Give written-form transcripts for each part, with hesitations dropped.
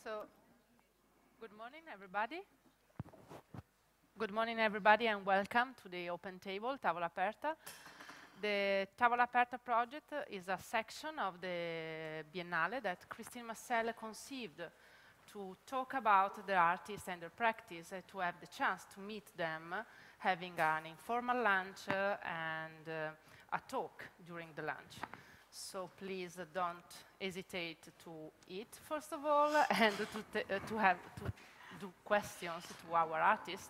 So, good morning, everybody. Good morning, everybody, and welcome to the Open Table, Tavola Aperta. The Tavola Aperta project is a section of the Biennale that Christine Massel conceived to talk about the artists and their practice, to have the chance to meet them, having an informal lunch and a talk during the lunch. So please don't hesitate to eat, first of all, and to do questions to our artists.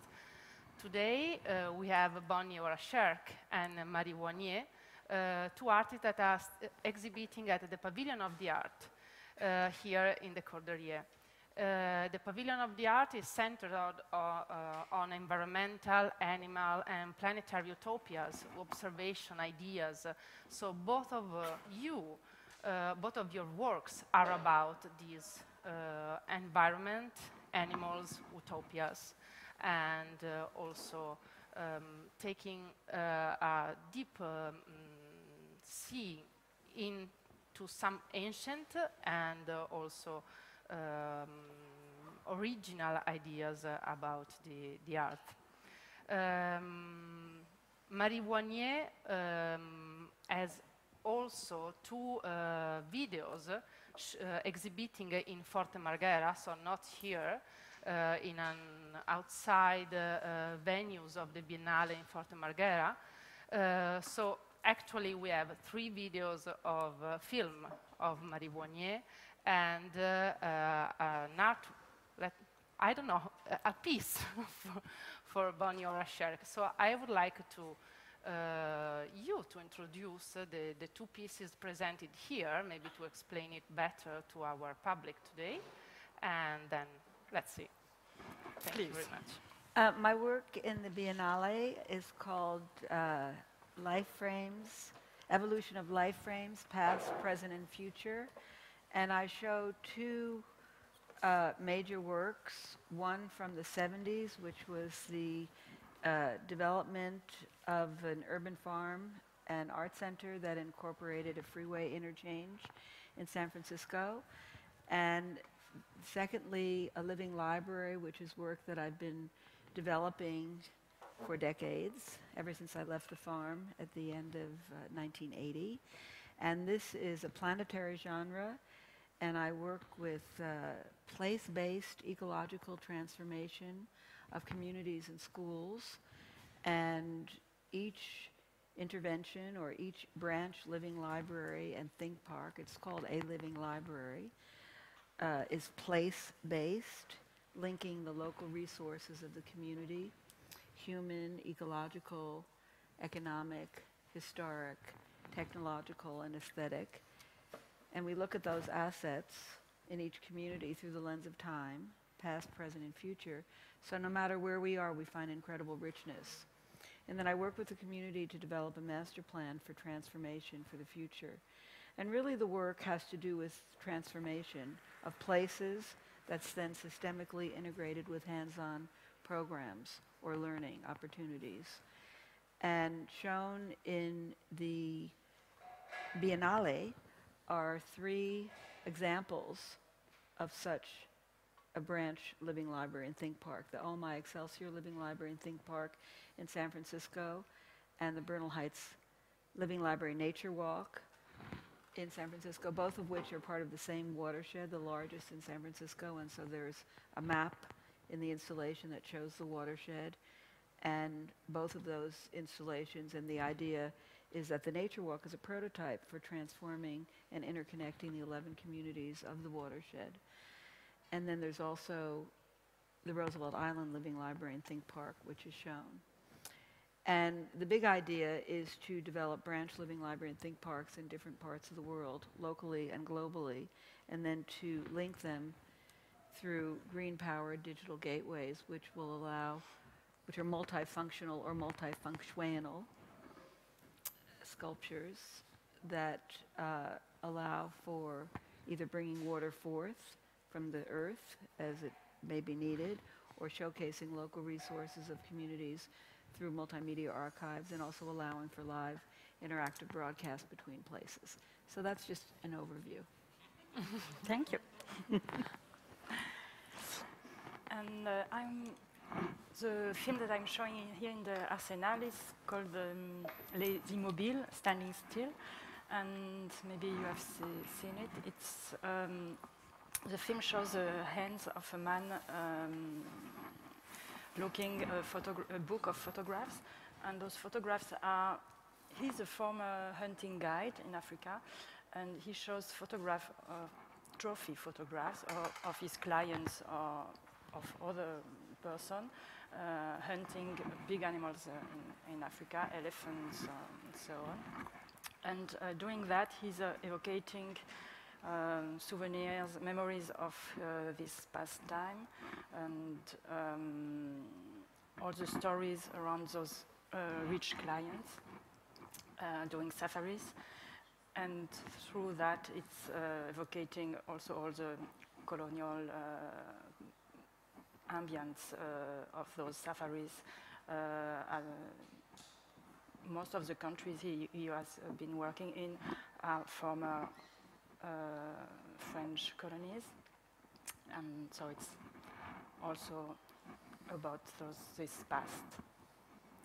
Today, we have Bonnie Orasherk and Marie Wanier, two artists that are exhibiting at the Pavilion of the Art here in the Cordelier. The Pavilion of the Art is centered on environmental, animal, and planetary utopias, observation ideas. So both of both of your works are about these environment, animals, utopias, and also taking a deep sea into some ancient and also original ideas about the art. Marie Wanier has also two videos exhibiting in Forte Marghera, so not here, in an outside venues of the Biennale in Forte Marghera. So actually we have 3 videos of film of Marie Wanier and an art, I don't know, a piece for Bonnie Orasherk. So I would like to you to introduce the 2 pieces presented here, maybe to explain it better to our public today, and then let's see. Thank you very much. My work in the Biennale is called Life Frames, Evolution of Life Frames, Past, Present, and Future. And I show 2 major works, one from the 70s, which was the development of an urban farm and art center that incorporated a freeway interchange in San Francisco. And secondly, a living library, which is work that I've been developing for decades, ever since I left the farm at the end of 1980. And this is a planetary genre, and I work with place-based ecological transformation of communities and schools. And each intervention or each branch living library and think park, it's called a living library, is place-based, linking the local resources of the community, human, ecological, economic, historic, technological, and aesthetic. And we look at those assets in each community through the lens of time, past, present, and future. So no matter where we are, we find incredible richness. And then I work with the community to develop a master plan for transformation for the future. And really the work has to do with transformation of places that's then systemically integrated with hands-on programs or learning opportunities. And shown in the Biennale are 3 examples of such a branch living library and think park: the OMI Excelsior Living Library and Think Park in San Francisco, and the Bernal Heights Living Library Nature Walk in San Francisco, both of which are part of the same watershed, the largest in San Francisco. And so there's a map in the installation that shows the watershed, and both of those installations, and the idea is that the Nature Walk is a prototype for transforming and interconnecting the 11 communities of the watershed. And then there's also the Roosevelt Island Living Library and Think Park, which is shown. And the big idea is to develop branch living library and think parks in different parts of the world, locally and globally, and then to link them through green-powered digital gateways, which are multifunctional or multifunctional sculptures that allow for either bringing water forth from the earth as it may be needed, or showcasing local resources of communities through multimedia archives, and also allowing for live interactive broadcast between places. So that's just an overview. Thank you. And the film that I'm showing here in the Arsenal is called Les Immobiles, Standing Still. And maybe you have seen it. It's, the film shows the hands of a man looking a book of photographs. And those photographs are, he's a former hunting guide in Africa, and he shows trophy photographs of his clients or of other person hunting big animals in Africa, elephants and so on. And doing that, he's evocating souvenirs, memories of this past time, and all the stories around those rich clients doing safaris. And through that, it's evocating also all the colonial ambience of those safaris. Most of the countries he has been working in are former French colonies, and so it's also about this past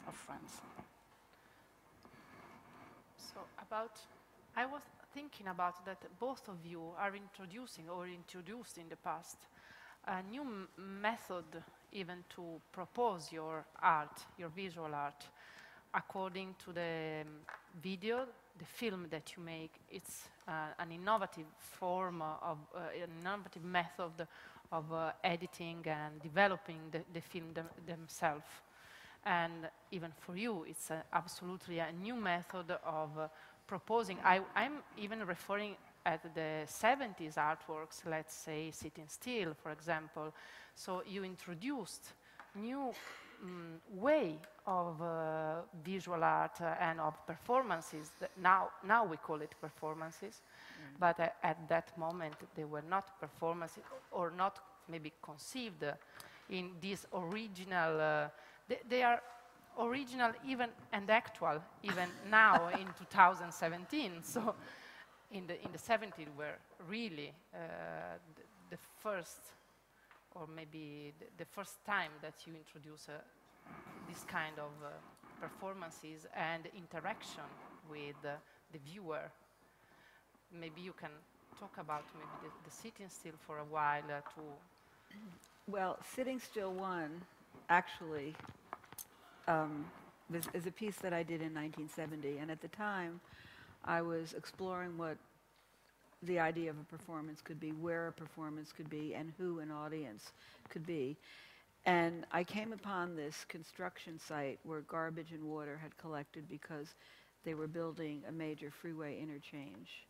of France. So I was thinking about that both of you are introducing or introduced in the past a new method even to propose your art, your visual art, according to the video, the film that you make. It's an innovative form of, an innovative method of editing and developing the film themselves. And even for you, it's absolutely a new method of proposing. I'm even referring at the 70s artworks, let's say Sitting Still, for example. So you introduced new way of visual art and of performances. That now we call it performances, but at that moment they were not performances, or not maybe conceived in this original. They are original even and actual even now in 2017. So in the 70s were really the first, or maybe the first time that you introduce this kind of performances and interaction with the viewer. Maybe you can talk about maybe the Sitting Still for a while Well, Sitting Still 1 actually is a piece that I did in 1970, and at the time I was exploring what the idea of a performance could be, where a performance could be, and who an audience could be. And I came upon this construction site where garbage and water had collected because they were building a major freeway interchange.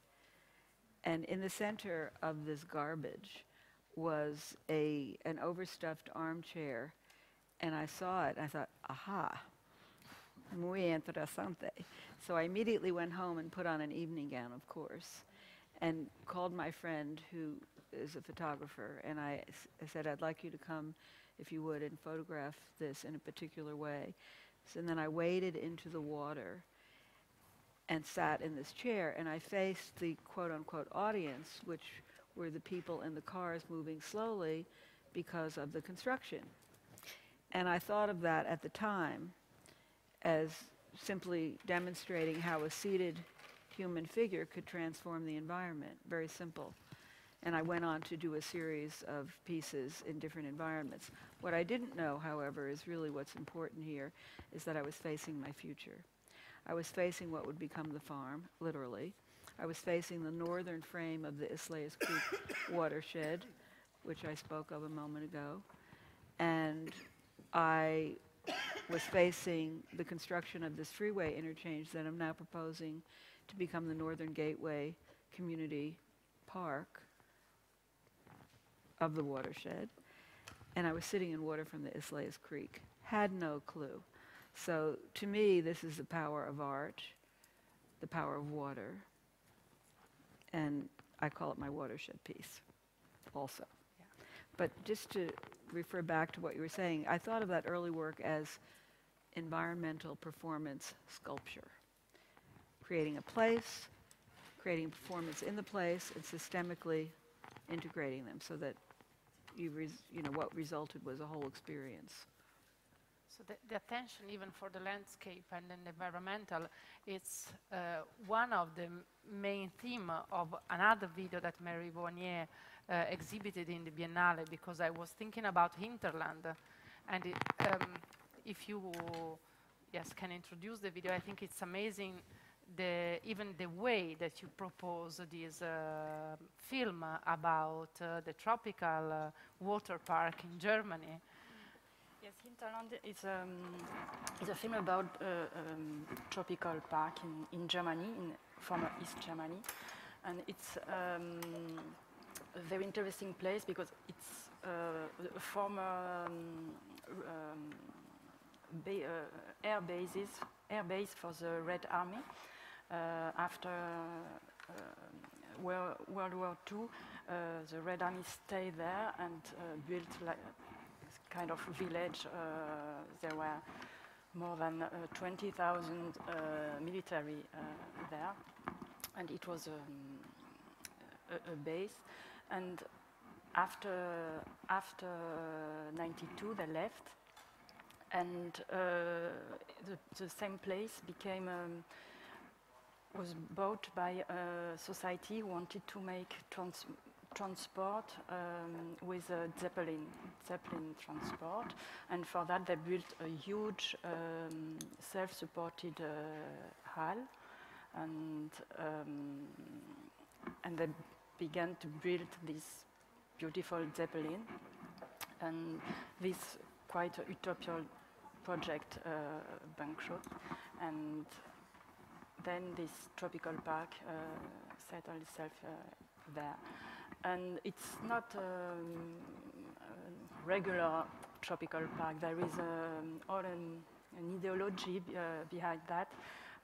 And in the center of this garbage was an overstuffed armchair. And I saw it, I thought, aha, muy interesante. So I immediately went home and put on an evening gown, of course, and called my friend who is a photographer, and I said, I'd like you to come, if you would, and photograph this in a particular way. So, and then I waded into the water and sat in this chair, and I faced the quote-unquote audience, which were the people in the cars moving slowly because of the construction. And I thought of that at the time as simply demonstrating how a seated human figure could transform the environment. Very simple. And I went on to do a series of pieces in different environments. What I didn't know, however, is really what's important here, is that I was facing my future. I was facing what would become the farm, literally. I was facing the northern frame of the Islayas Creek watershed, which I spoke of a moment ago. And I was facing the construction of this freeway interchange that I'm now proposing to become the Northern Gateway Community Park of the watershed. And I was sitting in water from the Islayas Creek. Had no clue. So to me, this is the power of art, the power of water, and I call it my watershed piece also. Yeah. But just to refer back to what you were saying, I thought of that early work as environmental performance sculpture. Creating a place, creating performance in the place, and systemically integrating them so that what resulted was a whole experience. So the attention, even for the landscape and then the environmental, it's one of the main theme of another video that Mary Bonnier exhibited in the Biennale, because I was thinking about hinterland, and if you can introduce the video, I think it's amazing. Even the way that you propose this film about the tropical water park in Germany. Yes, Hinterland is a film about tropical park in Germany, in former East Germany, and it's a very interesting place because it's a former air base for the Red Army after World War II. The Red Army stayed there and built like kind of village. There were more than 20,000 military there, and it was a base. And after 92, they left, and the same place was bought by a society who wanted to make transport with a Zeppelin transport, and for that they built a huge self-supported hull, and they began to build this beautiful Zeppelin, and this quite a utopian project bankrupted, and then this tropical park settled itself there. And it's not a regular tropical park. There is an ideology behind that,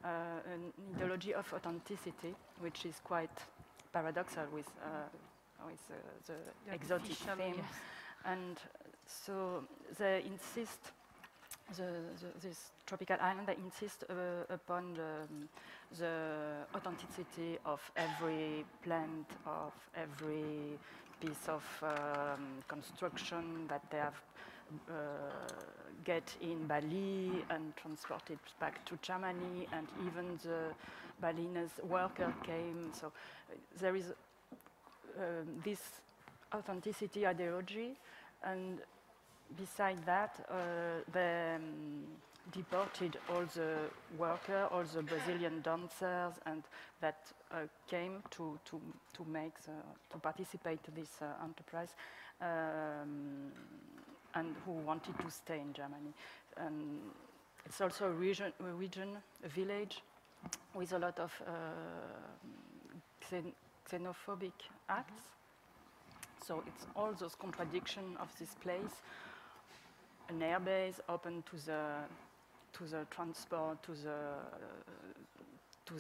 an ideology of authenticity, which is quite paradoxal with the exotic theme. Yes. And so they insist, this tropical island, they insist upon the authenticity of every plant, of every piece of construction that they have get in Bali and transported back to Germany, and even the Balinese worker came. So there is this authenticity ideology, and beside that, they deported all the workers, all the Brazilian dancers, and that came to participate in this enterprise, and who wanted to stay in Germany. And it's also a region, a village, with a lot of xenophobic acts. So it's all those contradictions of this place. An airbase open to the transport, to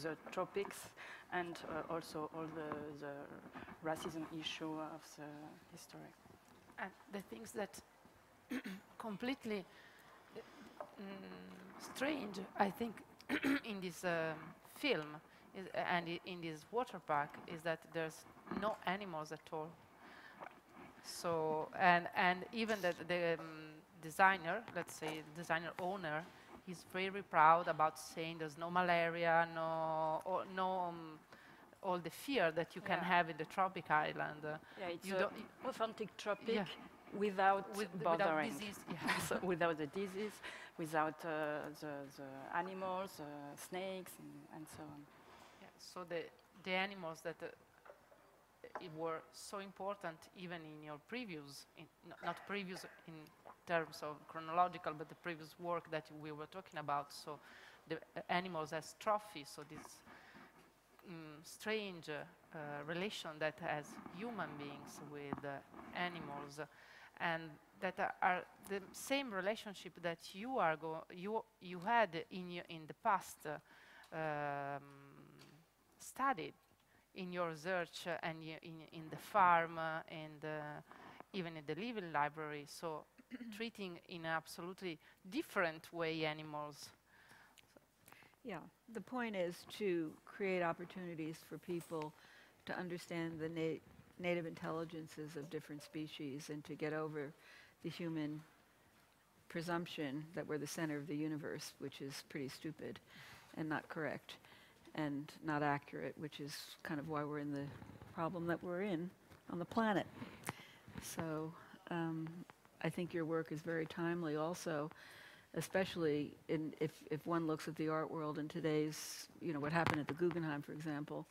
the tropics, and also all the racism issue of the history. And the things that completely strange, I think, in this film and in this water park is that there's no animals at all. So and even the designer, let's say designer owner, he's very proud about saying there's no malaria, no all the fear that you can have in the tropic island. Yeah, it's an authentic tropic without bothering. Without disease, So without the disease, without the animals, snakes, and so on. Yeah, so the animals that it were so important even in your previous, not previous in terms of chronological, but the previous work that we were talking about. So the animals as trophies, so this strange relation that has human beings with animals, and that are the same relationship that you had in the past studied in your research and in the farm and even in the living library. So treating in an absolutely different way animals. Yeah, the point is to create opportunities for people to understand native intelligences of different species and to get over the human presumption that we're the center of the universe, which is pretty stupid and not correct and not accurate, which is kind of why we're in the problem that we're in on the planet. So I think your work is very timely also, especially if one looks at the art world in today's, what happened at the Guggenheim, for example,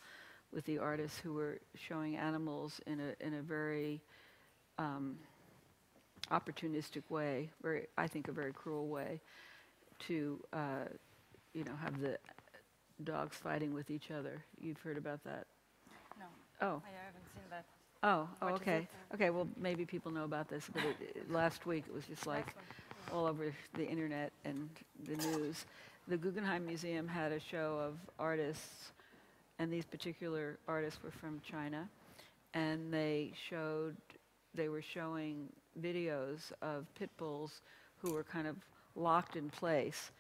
with the artists who were showing animals in a very opportunistic way, I think a very cruel way, to have the dogs fighting with each other. You've heard about that? No. Oh. I haven't seen that. Oh, What is okay. it? Okay, well, maybe people know about this, but last week it was just like Last one. all over the internet and the news. The Guggenheim Museum had a show of artists, and these particular artists were from China, and they were showing videos of pit bulls who were kind of locked in place,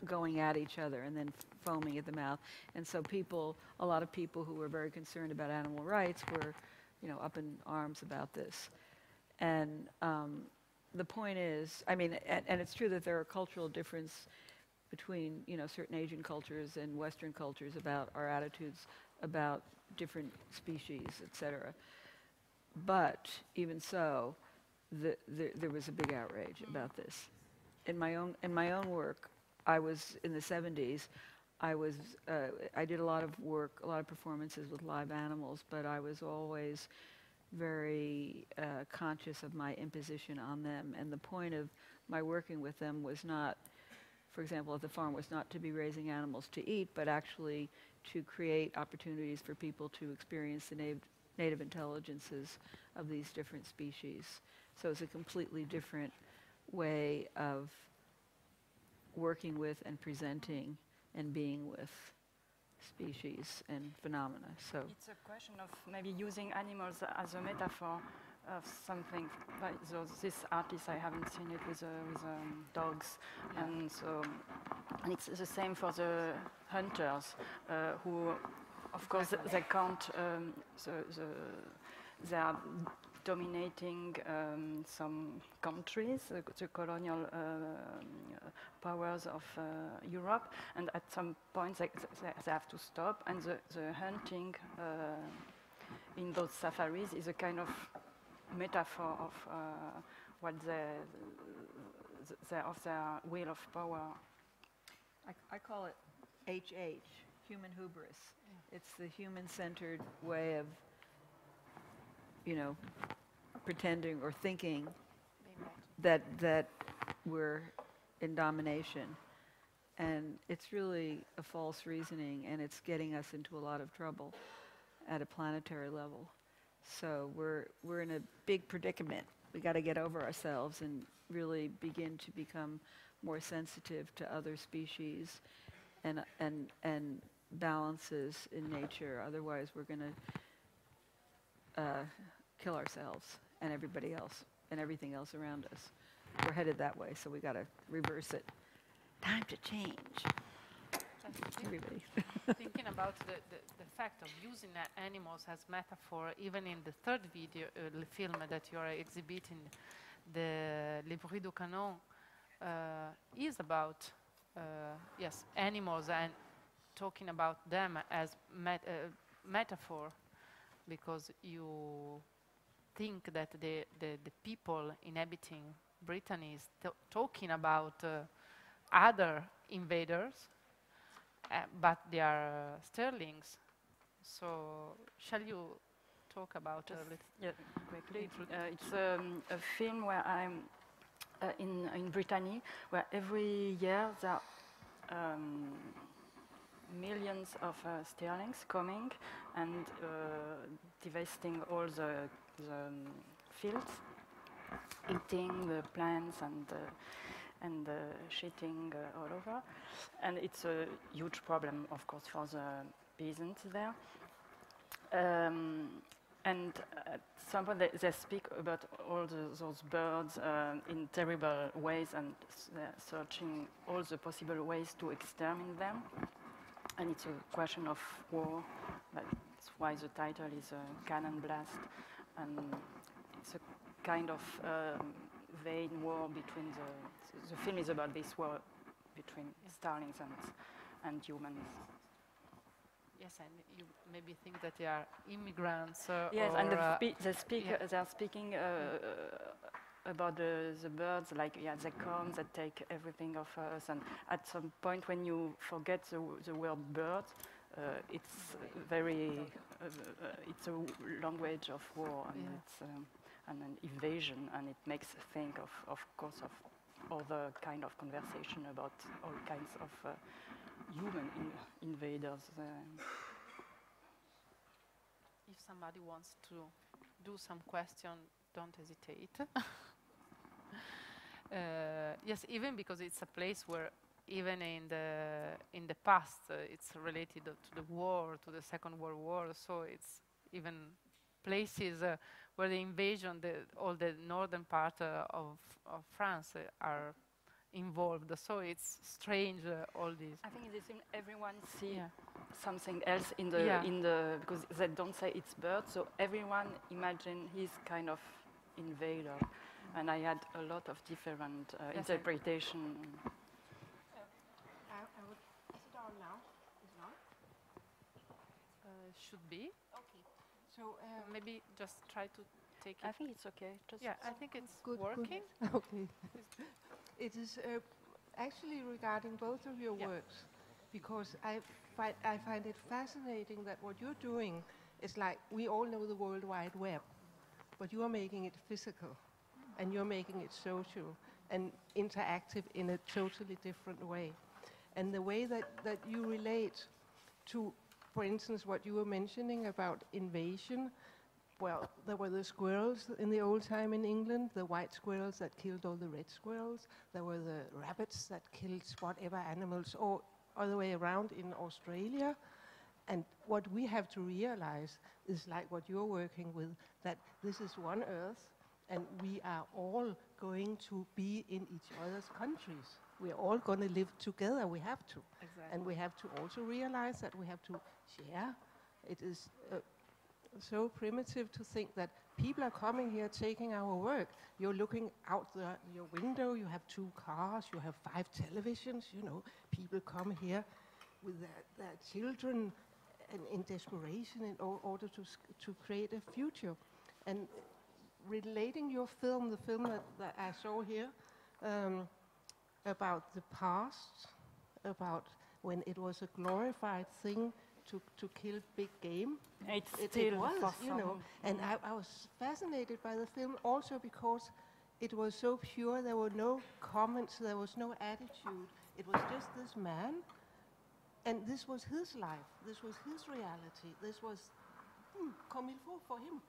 going at each other and then foaming at the mouth. And so a lot of people who were very concerned about animal rights were, up in arms about this. And the point is, and it's true that there are cultural differences between, certain Asian cultures and Western cultures about our attitudes about different species, etc. But even so, there was a big outrage about this. In my own work, I was in the 70s. I did a lot of work, a lot of performances with live animals, but I was always very conscious of my imposition on them. And the point of my working with them was not, for example, at the farm, was not to be raising animals to eat, but actually to create opportunities for people to experience the native intelligences of these different species. So it's a completely different way of working with and presenting and being with species and phenomena. So It's a question of maybe using animals as a metaphor of something. Like this artist, I haven't seen it with dogs, and it's the same for the hunters who, of course, they can't. They are dominating some countries, the colonial powers of Europe, and at some point they have to stop, and the hunting in those safaris is a kind of metaphor of what of their will of power. I call it HH, human hubris. It's the human-centered way of, pretending or thinking that we're in domination. And it's really a false reasoning, and it's getting us into a lot of trouble at a planetary level. So we're in a big predicament. We got to get over ourselves and really begin to become more sensitive to other species and balances in nature. Otherwise, we're going to kill ourselves and everybody else and everything else around us. We're headed that way, so we got to reverse it. Time to change. Everybody. Thinking about the fact of using animals as metaphor, even in the third video, the film that you are exhibiting, the Les Bruits du Canon, is about animals and talking about them as metaphor, because you think that the people inhabiting Brittany is talking about other invaders, but they are sterlings. So shall you talk about a little? Yeah, quickly. It's a film where I'm in Brittany, where every year there are millions of sterlings coming and devastating all the fields, eating the plants and shitting all over. And it's a huge problem, of course, for the peasants there. And at some point they speak about all those birds in terrible ways, and they're searching all the possible ways to exterminate them. And it's a question of war, but that's why the title is Cannon Blast, and it's a kind of vain war between the film is about this war between starlings and humans. Yes, and you maybe think that they are immigrants. Yes, or and they are speaking Yeah. about the birds, like they come, they take everything of us, and at some point when you forget the word bird, it's very it's a language of war, and it's an invasion, and it makes think of course of other kind of conversation about all kinds of human invaders. If somebody wants to do some question, don't hesitate. Yes, even because it's a place where, even in the past, it's related to the war, to the Second World War. So it's even places where the invasion, all the northern part of France are involved. So it's strange, all this. I think in this film everyone sees Yeah. something else in Yeah. the because they don't say it's bird, so everyone imagine he's kind of invader, and I had a lot of different interpretation. I would. Is it on now? Is it on? Should be. Okay. So Maybe just try to take I it. think it's okay. Just Yeah, I think it's Good, good. working. okay. It is actually regarding both of your Yeah. works, because I find it fascinating that what you're doing is like, we all know the World Wide Web, but you are making it physical, and you're making it social and interactive in a totally different way. And the way that you relate to, for instance, what you were mentioning about invasion. Well, there were the squirrels in the old time in England, the white squirrels that killed all the red squirrels. There were the rabbits that killed whatever animals, or other way around in Australia. And what we have to realize is, like what you're working with, that this is one Earth, and we are all going to be in each other's countries. We are all going to live together. We have to. Exactly. And we have to also realize that we have to share. It is so primitive to think that people are coming here taking our work. You're looking out your window, you have 2 cars, you have 5 televisions, you know. People come here with their children and in desperation in order to create a future. And relating your film, the film that I saw here, about the past, about when it was a glorified thing to kill big game. It It was, you know. And I was fascinated by the film also because it was so pure. There were no comments, there was no attitude. It was just this man, and this was his life. This was his reality. This was comme il faut for him.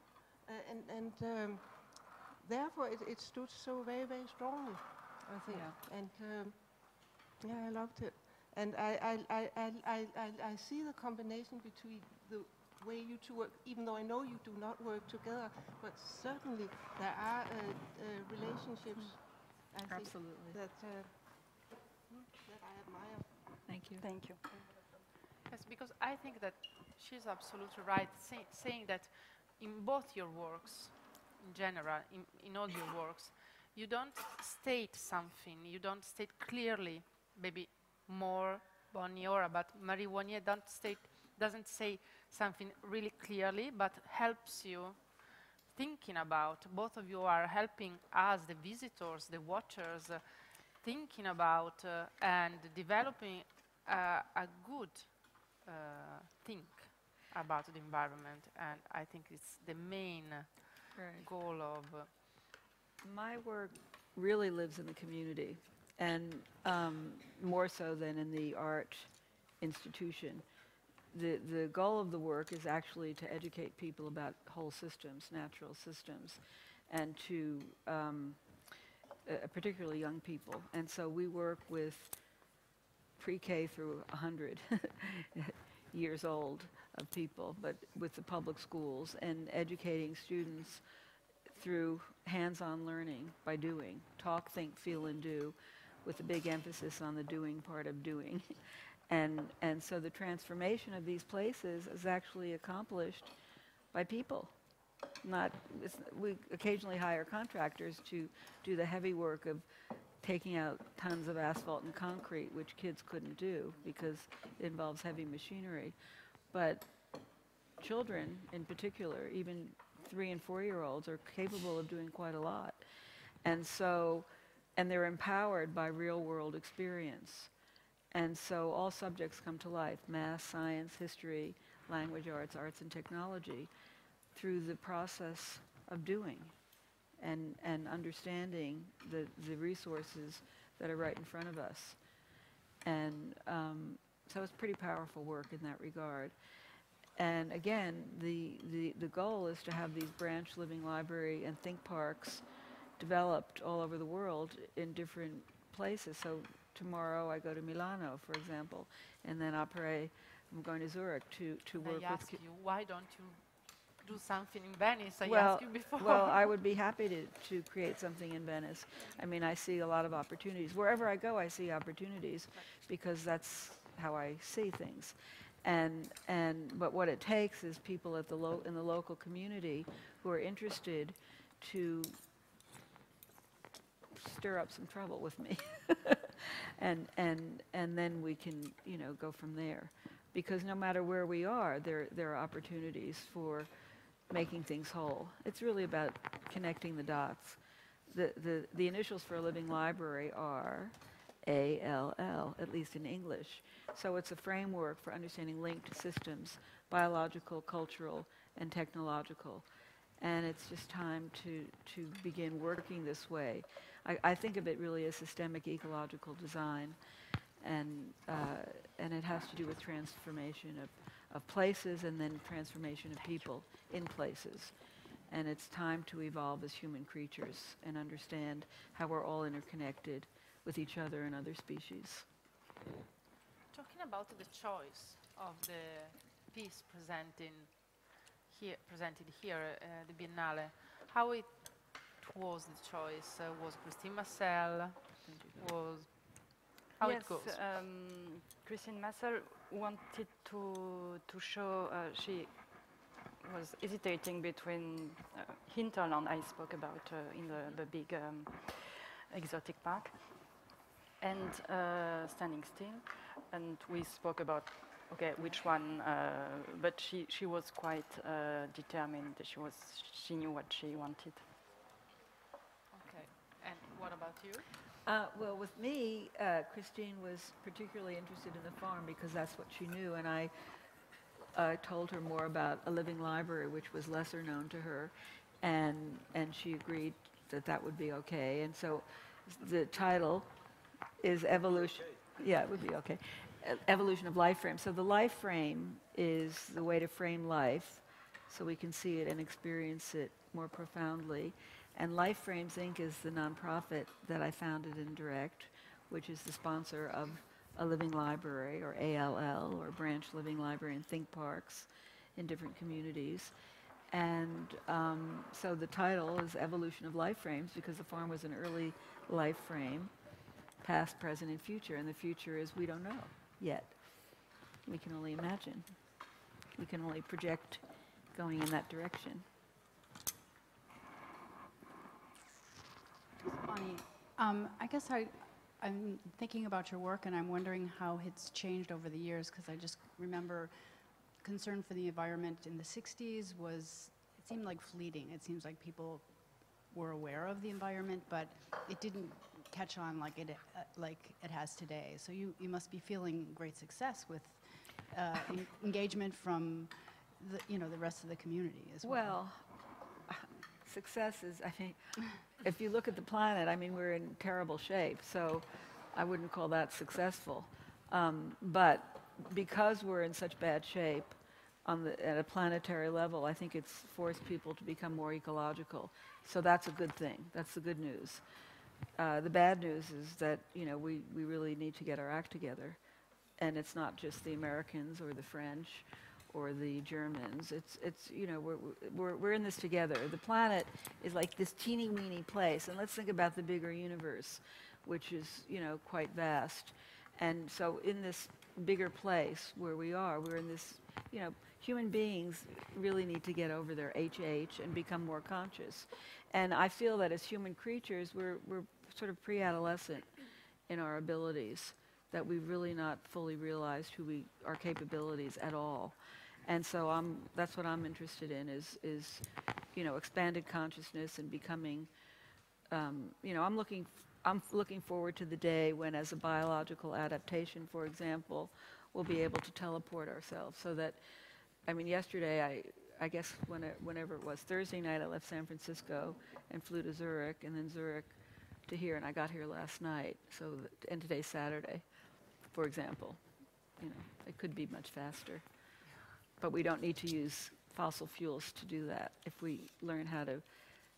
Therefore it stood so very, very strongly, I think. Yeah. And yeah, I loved it. And I see the combination between the way you two work, even though I know you do not work together, but certainly there are relationships, I think, Absolutely. that I admire. Thank you. Thank you. Yes, because I think that she's absolutely right, saying that in both your works, in general, in all your works, you don't state something, you don't state clearly, maybe more Bonniora, but Marie Wanier doesn't say something really clearly, but helps you thinking about. Both of you are helping us, the visitors, the watchers, thinking about and developing a good think about the environment, and I think it's the main Right. goal of My work really lives in the community, and more so than in the art institution. The goal of the work is actually to educate people about whole systems, natural systems, and to particularly young people. And so we work with pre-K through 100 years old of people, but with the public schools, and educating students through hands-on learning by doing, talk, think, feel, and do, with a big emphasis on the doing part of doing. And so the transformation of these places is actually accomplished by people. We occasionally hire contractors to do the heavy work of taking out tons of asphalt and concrete, which kids couldn't do because it involves heavy machinery. But children in particular, even 3- and 4-year-olds, are capable of doing quite a lot. And they're empowered by real world experience. And so all subjects come to life: math, science, history, language arts, arts and technology, through the process of doing and understanding the resources that are right in front of us. And so it's pretty powerful work in that regard. And again, the goal is to have these branch living library and think parks developed all over the world in different places. So tomorrow I go to Milano, for example, and then après I'm going to Zurich to work I with. ask you, why don't you do something in Venice? I Well, asked you before. well, I would be happy to create something in Venice. I mean, I see a lot of opportunities. Wherever I go, I see opportunities because that's how I see things. But what it takes is people at in the local community who are interested to stir up some trouble with me, and then we can go from there, because no matter where we are, there are opportunities for making things whole. It's really about connecting the dots. The initials for a living library are ALL, at least in English. So it's a framework for understanding linked systems, biological, cultural, and technological. And it's just time to begin working this way. I think of it really as systemic ecological design, and it has to do with transformation of places and then transformation of people in places. And it's time to evolve as human creatures and understand how we're all interconnected with each other and other species. Talking about the choice of the piece presented here, the Biennale, how it was the choice? Was Christine Massel? How yes, it goes? Christine Massel wanted to show, she was hesitating between Hinterland, I spoke about in the big exotic park, and Standing Still, and we spoke about which one, but she was quite determined. She knew what she wanted. Okay, and what about you? Well, with me, Christine was particularly interested in the farm because that's what she knew, and I told her more about a living library, which was lesser known to her, and she agreed that would be okay. And so the title is Evolution. Yeah, it would be okay. Evolution of Life Frame. So the life frame is the way to frame life so we can see it and experience it more profoundly. And Life Frames Inc. is the nonprofit that I founded in Direct, which is the sponsor of a living library, or ALL, or branch living library and think parks in different communities. And so the title is Evolution of Life Frames because the farm was an early life frame, past, present, and future. And the future is we don't know yet. We can only imagine. We can only project going in that direction. Bonnie, I guess I'm thinking about your work and I'm wondering how it's changed over the years, because I just remember concern for the environment in the 60s it seemed like fleeting. It seems like people were aware of the environment, but it didn't catch on like it has today. So you must be feeling great success with engagement from the rest of the community as well. Well, success is, I think, if you look at the planet, I mean, we're in terrible shape, so I wouldn't call that successful. But because we're in such bad shape at a planetary level, I think it's forced people to become more ecological. So that's a good thing. That's the good news. The bad news is that, we really need to get our act together. And it's not just the Americans or the French or the Germans. It's we're in this together. The planet is like this teeny weeny place, and let's think about the bigger universe, which is quite vast. And so in this bigger place where we are, we're in this, you know, human beings really need to get over their HH and become more conscious. And I feel that as human creatures, we're sort of pre-adolescent in our abilities, that we've really not fully realized our capabilities at all. And so that's what I'm interested in is you know, expanded consciousness and becoming, you know, I'm looking forward to the day when, as a biological adaptation, for example, we'll be able to teleport ourselves. So that, I mean, yesterday, I guess whenever it was, Thursday night, I left San Francisco and flew to Zurich, and then Zurich to here, and I got here last night. So, and today's Saturday, for example. You know, it could be much faster. But we don't need to use fossil fuels to do that if we learn how to,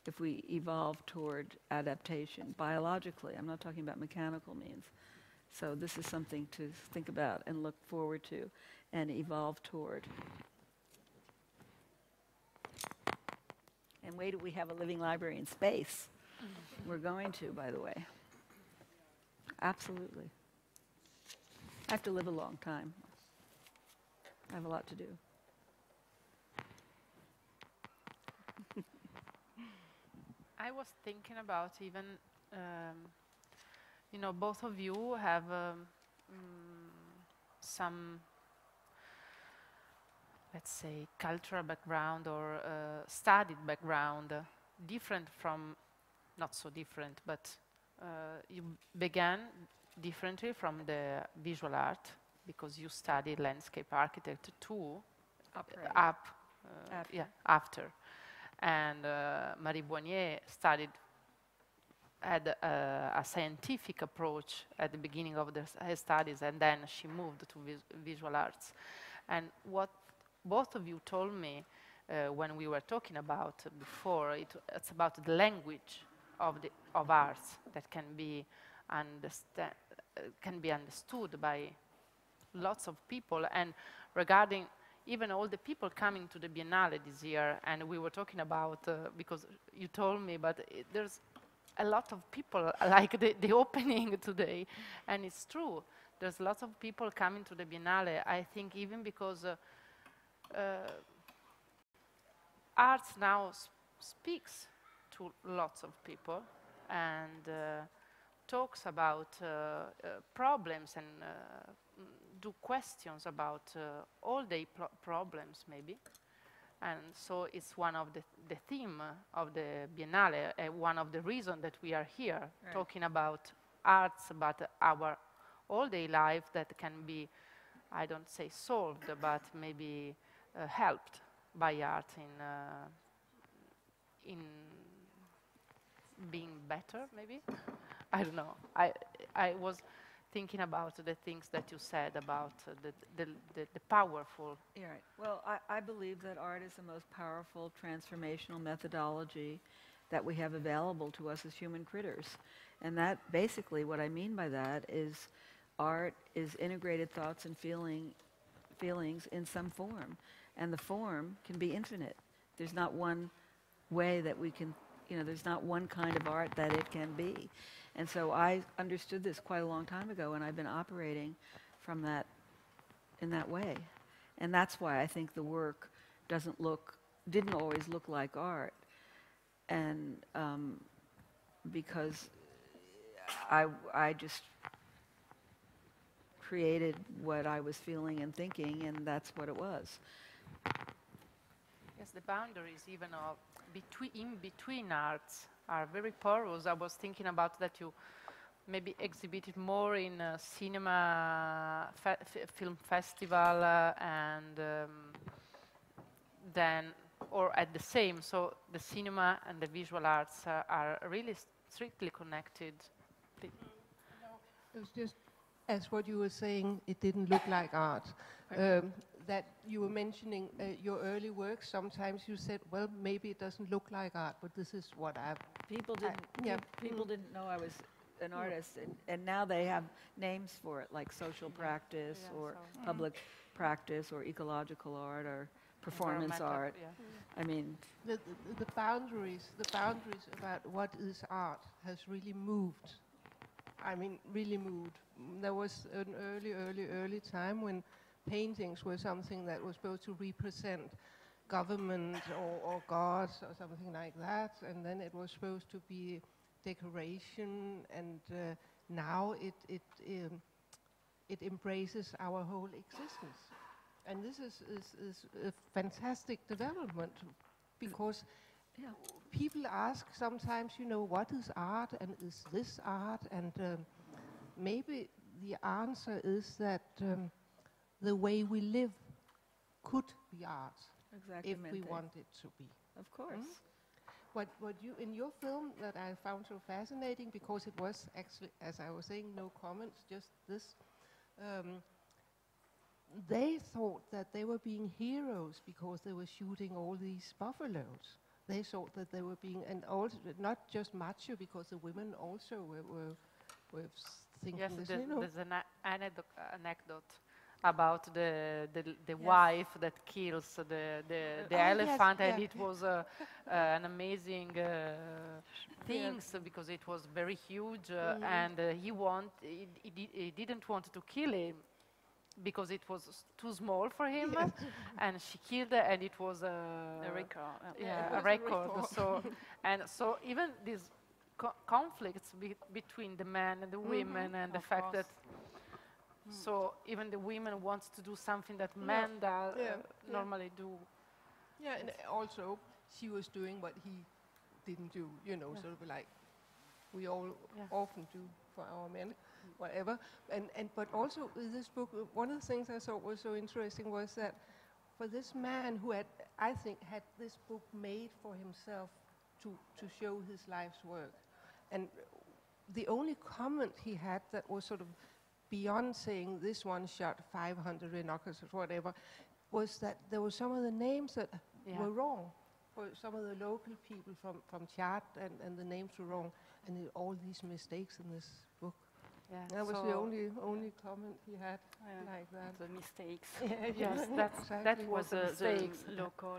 if we evolve toward adaptation biologically. I'm not talking about mechanical means. So this is something to think about and look forward to and evolve toward. And wait till we have a living library in space. We're going to, by the way. Absolutely. I have to live a long time. I have a lot to do. I was thinking about even, you know, both of you have some, let's say, cultural background or studied background, different from, not so different, but you began differently from the visual art because you studied landscape architect too, after. And Marie Boignet had a scientific approach at the beginning of her studies, and then she moved to visual arts. And what both of you told me when we were talking about before, it's about the language of arts that can be understood by lots of people. And regarding even all the people coming to the Biennale this year, and we were talking about, because you told me, but there's a lot of people like the opening today, and it's true. There's lots of people coming to the Biennale, I think even because arts now speaks to lots of people and talks about problems and do questions about all day problems maybe. And so it's one of the theme of the Biennale, one of the reasons that we are here, right, talking about arts, about our all-day life that can be, I don't say solved, but maybe helped by art in being better, maybe? I don't know. I was thinking about the things that you said about the powerful. Yeah, right. Well, I believe that art is the most powerful transformational methodology that we have available to us as human critters. And that basically what I mean by that is art is integrated thoughts and feelings in some form. And the form can be infinite. There's not one way that we can, you know, there's not one kind of art that it can be. And so I understood this quite a long time ago, and I've been operating from that, in that way. And that's why I think the work didn't always look like art. And because I just created what I was feeling and thinking, and that's what it was. Yes, the boundaries even of in between arts are very porous. I was thinking about that you maybe exhibited more in cinema film festival and then, or at the same. So the cinema and the visual arts are really strictly connected. It was just, as what you were saying, it didn't look like art. That you were mentioning your early work. Sometimes you said, well, maybe it doesn't look like art, but this is what I've... People didn't know I was an artist, and now they have names for it, like social practice or public practice or ecological art or performance art. I mean... The boundaries about what is art has really moved I mean, really moved. There was an early time when paintings were something that was supposed to represent government or gods or something like that, and then it was supposed to be decoration, and now it embraces our whole existence. And this is a fantastic development, because people ask sometimes, you know, what is art and is this art? And maybe the answer is that the way we live could be art if we want it to be. Of course. What you in your film that I found so fascinating, because it was actually, as I was saying, no comments, just this. They thought that they were being heroes because they were shooting all these buffaloes. They thought that they were being, and also not just macho, because the women also were thinking Yes, this. You know. there's an anecdote about the wife that kills the elephant, yes, and yeah. it was an amazing things, because it was very huge, and he didn't want to kill him because it was too small for him, and she killed it, and it was A record. yeah, It a was a record. record. So, and so even these conflicts between the men and the women, and the Of fact course. that so even the women wants to do something that men normally do. Yeah, and also she was doing what he didn't do, you know, sort of like we all often do for our men, whatever. And but also in this book, one of the things I thought was so interesting was that for this man who had, I think, had this book made for himself to show his life's work, and the only comment he had that was sort of beyond saying this one shot 500 binoculars or whatever, was that there were some of the names that were wrong. For some of the local people from Chad, and the names were wrong, and all these mistakes in this book. Yeah. That was the only comment he had like that. The mistakes. Yes, Exactly. that was the mistakes. Local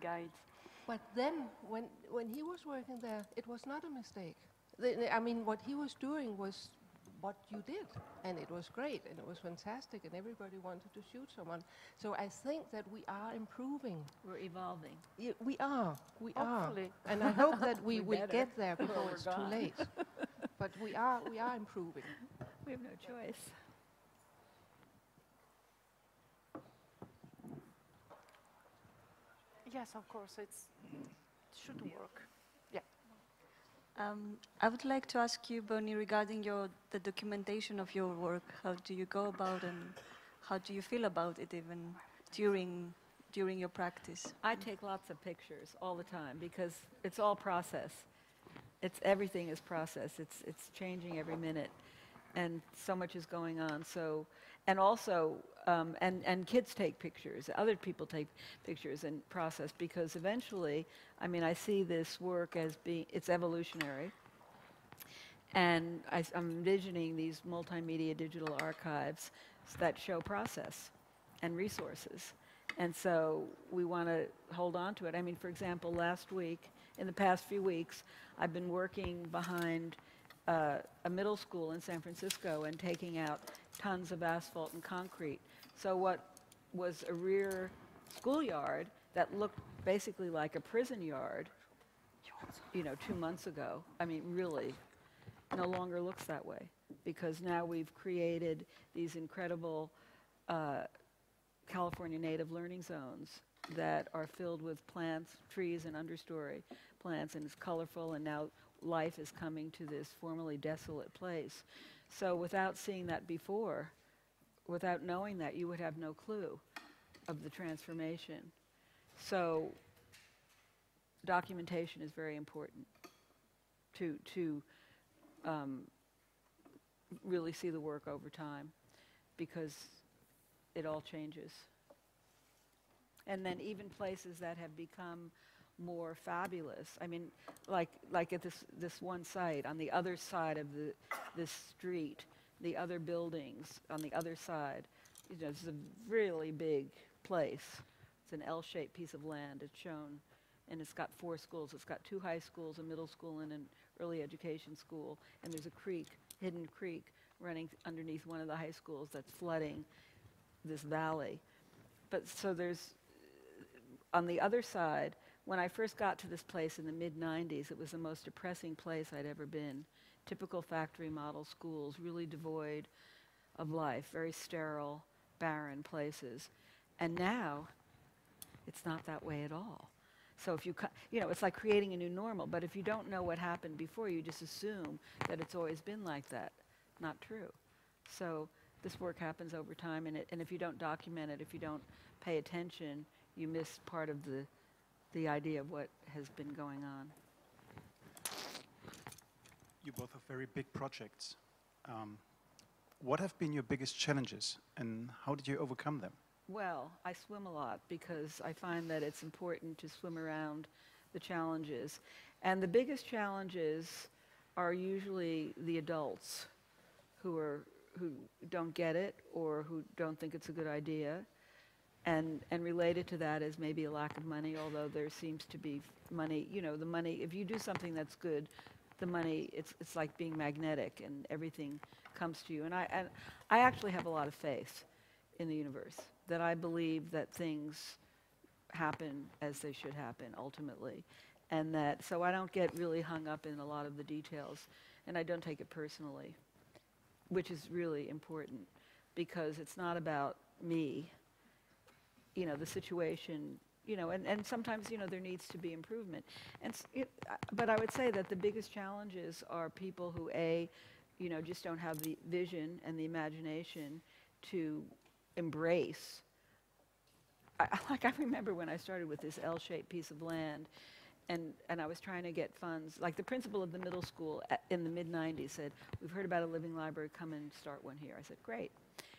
guide. But then, when he was working there, it was not a mistake. I mean, what he was doing was what you did, and it was great, and it was fantastic, and everybody wanted to shoot someone. So I think that we are improving. We're evolving. We are. Hopefully. And I hope that we will better. get there before it's too late. But we are improving. We have no choice. Yes, of course, it should work. I would like to ask you, Bonnie, regarding the documentation of your work. How do you go about, and how do you feel about it even during your practice? I take lots of pictures all the time because it's all process. Everything is process. It's changing every minute, and so much is going on. So, and also, and kids take pictures. Other people take pictures and process, because eventually, I mean, I see this work as being, it's evolutionary. And I'm envisioning these multimedia digital archives that show process and resources. And so we want to hold on to it. I mean, for example, last week, in the past few weeks, I've been working behind a middle school in San Francisco and taking out tons of asphalt and concrete. So what was a rear schoolyard that looked basically like a prison yard, 2 months ago, I mean, really, no longer looks that way, because now we've created these incredible California native learning zones that are filled with plants, trees, and understory plants, and it's colorful, and now life is coming to this formerly desolate place. So without seeing that before, without knowing that, you would have no clue of the transformation. So documentation is very important to really see the work over time, because it all changes. And then even places that have become more fabulous. I mean, like at this one site, on the other side of this street, the other buildings on the other side, it's a really big place. It's an L-shaped piece of land. It's shown and it's got 4 schools. It's got 2 high schools, a middle school, and an early education school. And there's a creek, hidden creek, running underneath one of the high schools that's flooding this valley. But so there's, on the other side, when I first got to this place in the mid-90s, it was the most depressing place I'd ever been. Typical factory model schools, really devoid of life, very sterile, barren places. And now, it's not that way at all. So if you know, it's like creating a new normal, but if you don't know what happened before, you just assume that it's always been like that. Not true. So this work happens over time, and if you don't document it, if you don't pay attention, you miss part of the idea of what has been going on. You both have very big projects. What have been your biggest challenges, and how did you overcome them? Well, I swim a lot because I find that it's important to swim around the challenges. And the biggest challenges are usually the adults who don't get it or who don't think it's a good idea. And related to that is maybe a lack of money, although there seems to be money. You know, the money, if you do something that's good, the money, it's like being magnetic and everything comes to you. And I actually have a lot of faith in the universe, that I believe that things happen as they should happen ultimately. And that, so I don't get really hung up in a lot of the details, and I don't take it personally, which is really important because it's not about me. You know, the situation, you know, and sometimes, you know, there needs to be improvement. And but I would say that the biggest challenges are people who, you know, just don't have the vision and the imagination to embrace. I remember when I started with this L-shaped piece of land, and I was trying to get funds. Like the principal of the middle school in the mid-90s said, "We've heard about a living library, come and start one here." I said, "Great."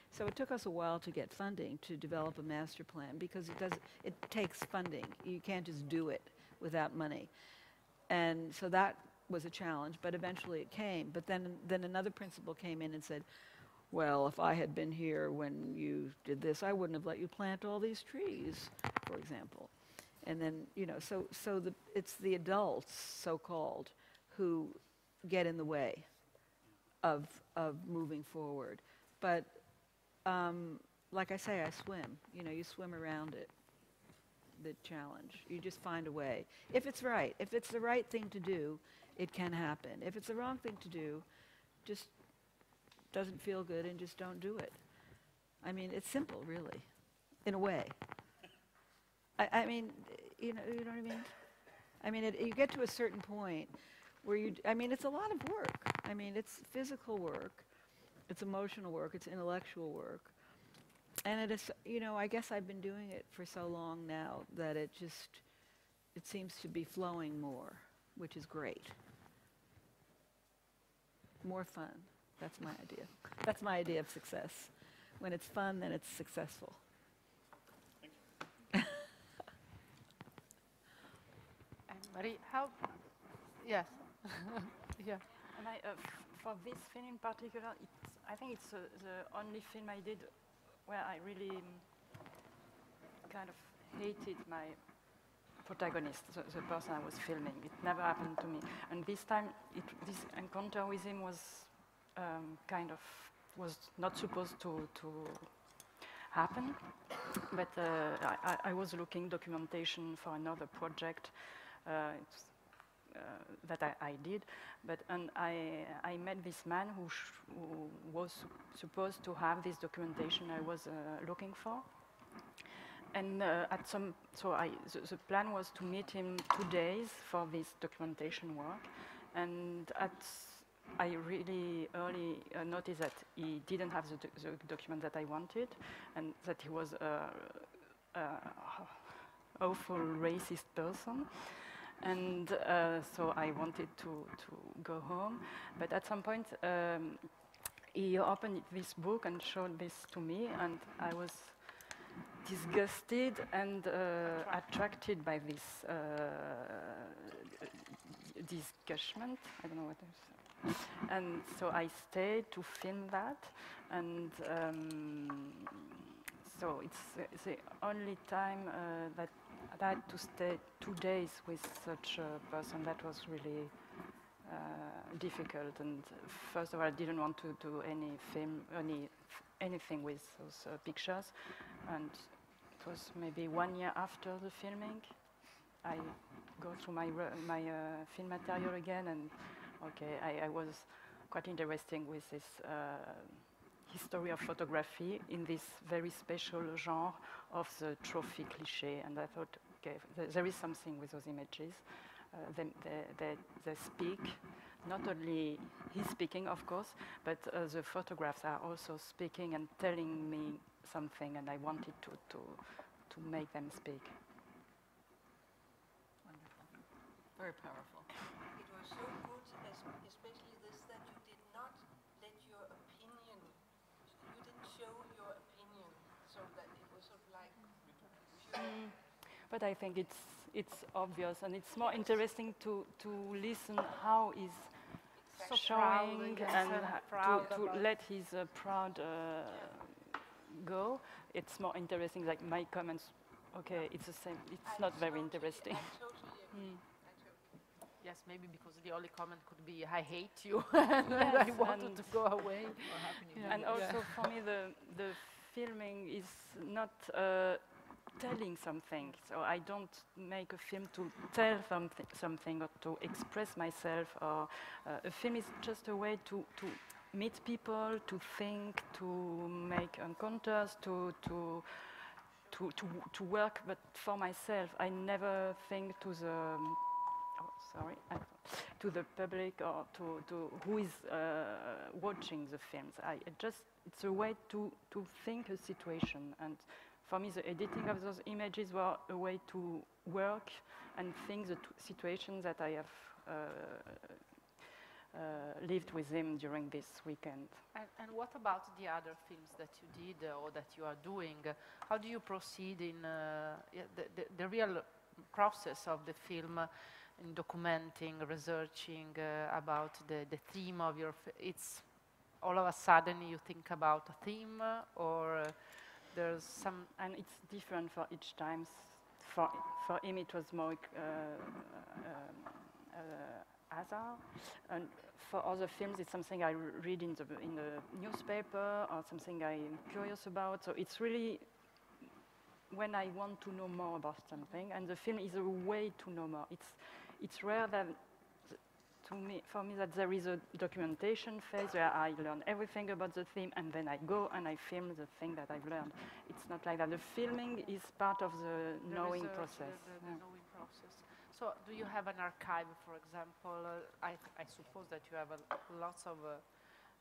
So it took us a while to get funding to develop a master plan because it takes funding. You can't just do it without money. And so that was a challenge, but eventually it came. But then another principal came in and said, "Well, if I had been here when you did this, I wouldn't have let you plant all these trees," for example. And then, you know, so it's the adults, so-called, who get in the way of moving forward. But like I say, I swim. You know, you swim around it, the challenge. You just find a way. If it's right, if it's the right thing to do, it can happen. If it's the wrong thing to do, just doesn't feel good and just don't do it. I mean, it's simple, really, in a way. I mean, you know what I mean? I mean, you get to a certain point where I mean, it's a lot of work. I mean, it's physical work. It's emotional work, it's intellectual work. And it is, you know, I guess I've been doing it for so long now that it seems to be flowing more, which is great. More fun, that's my idea. That's my idea of success. When it's fun, then it's successful. Marie, how? Yes. Yeah. And for this film in particular, I think it's the only film I did where I really kind of hated my protagonist, the person I was filming. It never happened to me. And this time, this encounter with him was was not supposed to happen. But I was looking documentation for another project that I did, and I met this man who was supposed to have this documentation I was looking for. And the plan was to meet him 2 days for this documentation work, and I really early noticed that he didn't have the document that I wanted, and that he was a awful racist person. And so I wanted to go home, but at some point he opened this book and showed this to me, and I was disgusted and attracted by this disgustment. I don't know what it is. And so I stayed to film that, and so it's the only time that I had to stay 2 days with such a person. That was really difficult. And first of all, I didn't want to do any film, anything with those pictures. And it was maybe 1 year after the filming. I go through my film material again, and okay, I was quite interesting with this history of photography in this very special genre of the trophy cliché. And I thought, okay, there is something with those images. They speak. Not only he's speaking, of course, but the photographs are also speaking and telling me something, and I wanted to make them speak. Very powerful. It was so good, especially this, that you did not let your opinion, you didn't show your opinion, so that it was sort of like pure. But I think it's obvious, and it's more interesting to listen how he's So showing proud, and proud to let his proud go. It's more interesting, like my comments. Okay, it's the same. It's not very interesting. I totally agree. I totally agree. Yes, maybe because the only comment could be, I hate you, and I Yes, wanted and to go away. And also for me, the filming is not telling something. So I don't make a film to tell something or to express myself. Or a film is just a way to meet people, to think, to make encounters, to work. But for myself, I never think to the to the public or to who is watching the films. It's a way to think a situation. And for me, the editing of those images were a way to work and think the situations that I have lived with him during this weekend. And what about the other films that you did or that you are doing? How do you proceed in the real process of the film, in documenting, researching about the theme of your it's all of a sudden you think about a theme, or there's some... And it's different for each time. For him, it was more hazard, and for other films, it's something I read in the newspaper or something I'm curious about. So it's really when I want to know more about something, and the film is a way to know more. It's rare that for me that there is a documentation phase where I learn everything about the theme, and then I go and I film the thing that I've learned. It's not like that. The filming is part of the knowing process. The knowing process. So do you have an archive, for example? I suppose that you have lots of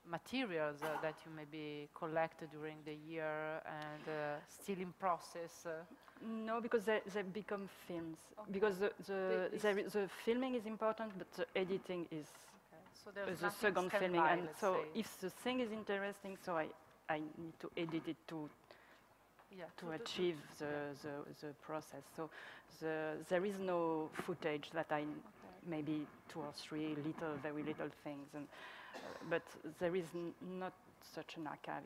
materials that you maybe collected during the year and still in process. No, because they become films. Okay. Because the filming is important, but the editing is So there's the nothing second filming. standby, And let's so say. if the thing is interesting, so I need to edit it to achieve the process. So there is no footage that maybe 2 or 3 very little things, and but there is not such an archive.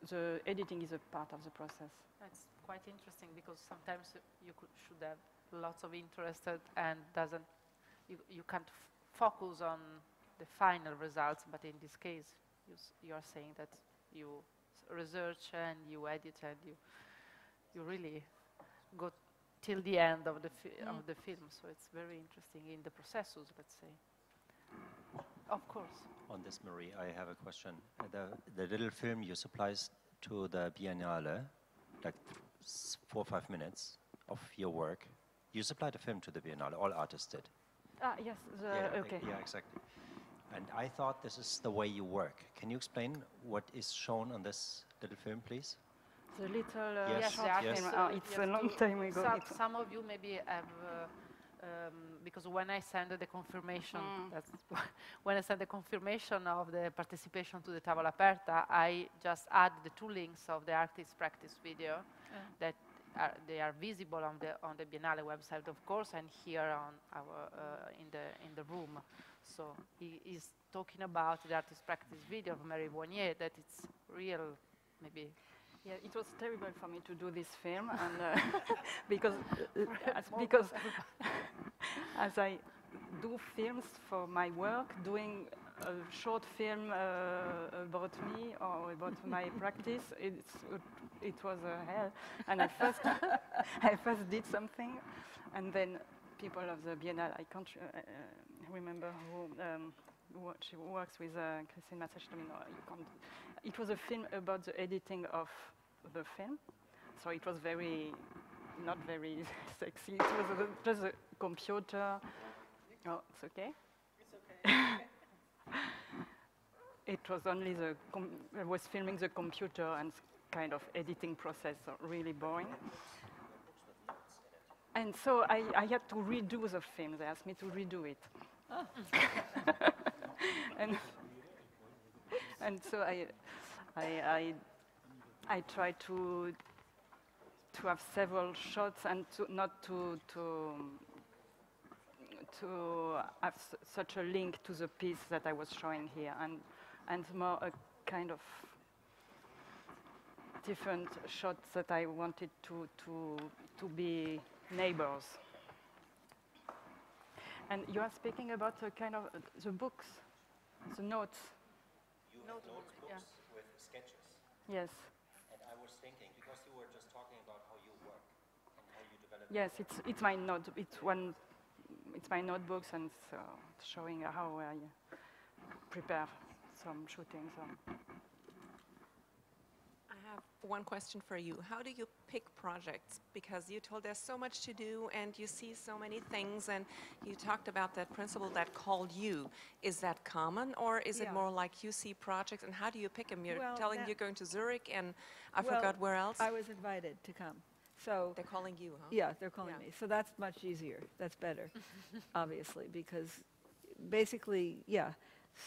The editing is a part of the process. That's quite interesting because sometimes you should have lots of interest and you can't focus on the final results. But in this case, you are saying that you research and you edit and you really go till the end of the film. So it's very interesting in the processes, let's say. Of course. On this, Marie, I have a question. The little film you supplied to the Biennale, like 4 or 5 minutes of your work, you supplied a film to the Biennale, all artists did. Yes, okay. Yeah, exactly. And I thought this is the way you work. Can you explain what is shown on this little film, please? The little Yes, short yes. film. It's a long time ago. Some of you maybe have, because when I send the confirmation, when I send the confirmation of the participation to the Tavola Aperta, I just add the 2 links of the artist practice video that they are visible on the Biennale website, of course, and here on our in the room. So he is talking about the artist practice video of Mary Voignier, that it's real, maybe Yeah, it was terrible for me to do this film, and because because as I do films for my work, doing a short film about me or about my practice, it was a hell. And I first did something, and then people of the Biennale, I can't remember who she works with, Christine Massach-Domino. It was a film about the editing of the film, so it was not very sexy. It was just a computer. Oh, it's okay. It's okay. It was only I was filming the computer and kind of editing process, so really boring. And so I had to redo the film. They asked me to redo it. Oh. and so I tried to have several shots and not to have such a link to the piece that I was showing here, and more a kind of different shots that I wanted to be neighbors. And you are speaking about a kind of the books, the notes. You have notebooks with sketches. Yes. And I was thinking, because you were just talking about how you work and how you develop. Yes, it's my note. It's my notebooks, and so showing how I prepare some shootings. I have one question for you. How do you pick projects? Because you told there's so much to do and you see so many things, and you talked about that principle that called you. Is that common, or is it more like you see projects, and how do you pick them? You're telling you're going to Zurich, and I forgot where else? I was invited to come. So they're calling you, huh? Yeah, they're calling me. So that's much easier. That's better, obviously, because basically, yeah.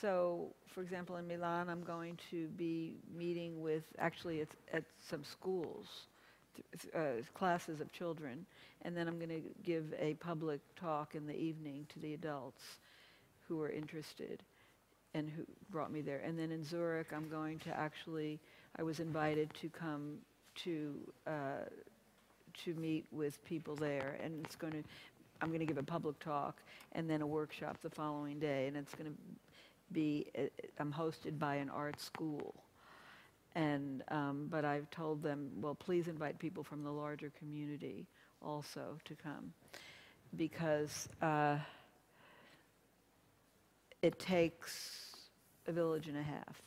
So, for example, in Milan, I'm going to be meeting with, actually, it's at some schools, classes of children, and then I'm going to give a public talk in the evening to the adults who are interested and who brought me there. And then in Zurich, I'm going to actually, I was invited to come to meet with people there, and I'm going to give a public talk and then a workshop the following day, and it's going to be, I'm hosted by an art school, and but I've told them, well, please invite people from the larger community also to come, because it takes a village and a half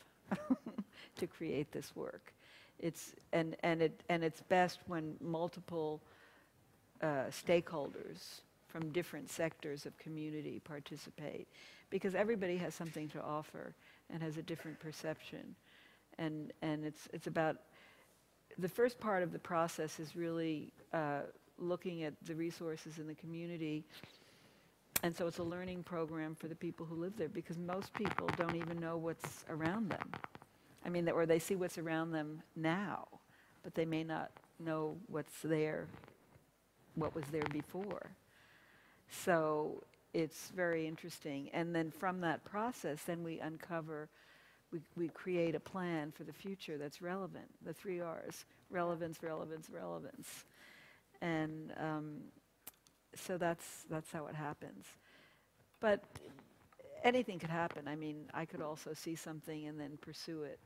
to create this work. It's it's best when multiple stakeholders from different sectors of community participate, because everybody has something to offer and has a different perception, and it's about, the first part of the process is really looking at the resources in the community, and so it's a learning program for the people who live there, because most people don't even know what's around them. I mean, or they see what's around them now, but they may not know what's there, what was there before. So it's very interesting. And then from that process, then we uncover, we create a plan for the future that's relevant, the 3 R's, relevance, relevance, relevance. And so that's how it happens. But anything could happen. I mean, I could also see something and then pursue it.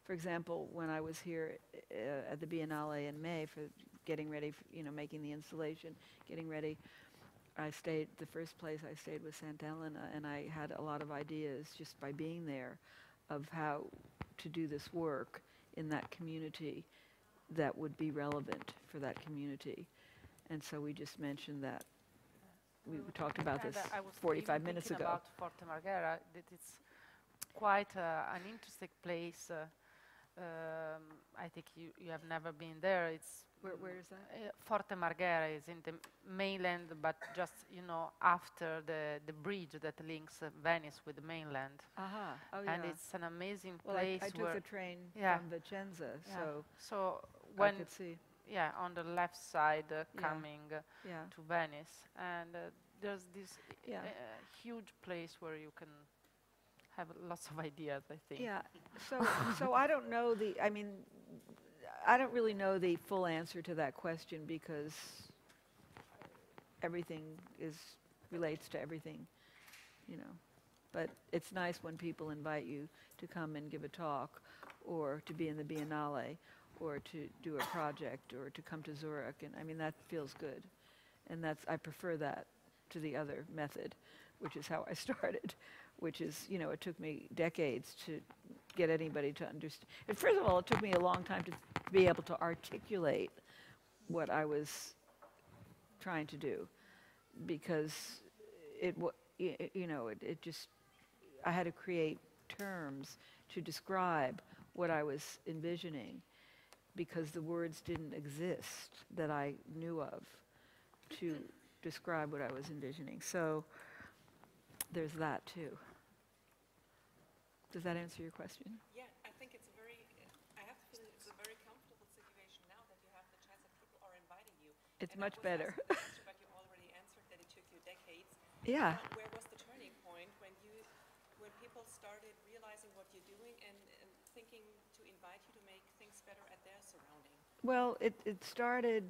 For example, when I was here at the Biennale in May for getting ready, making the installation, getting ready, the first place I stayed was St. Helena, and I had a lot of ideas just by being there of how to do this work in that community that would be relevant for that community. And so we just mentioned that. We talked about this 45 minutes ago. About Forte Marghera, that it's quite an interesting place. I think you have never been there. It's where is that? Forte Marghera is in the mainland, but just after the bridge that links Venice with the mainland. Aha! Oh yeah. And it's an amazing well, place. I took the train from Vicenza, so when I could see. Yeah, on the left side coming to Venice, and there's this huge place where you can have lots of ideas, I think. Yeah. So I don't know I mean, I don't really know the full answer to that question because everything relates to everything, you know. But it's nice when people invite you to come and give a talk or to be in the Biennale or to do a project or to come to Zurich. And I mean, that feels good. And I prefer that to the other method, which is how I started, which is, you know, it took me decades to get anybody to understand. And first of all, it took me a long time to be able to articulate what I was trying to do, because it just, I had to create terms to describe what I was envisioning, because the words didn't exist that I knew of to describe what I was envisioning. So there's that too. Does that answer your question? Yeah, I think it's I have to feel it's a very comfortable situation now that you have the chance that people are inviting you. It's And much I was better. asking the answer, but you already answered that it took you decades. Yeah. Where was the turning point when people started realizing what you're doing and thinking to invite you to make things better at their surrounding? Well, it started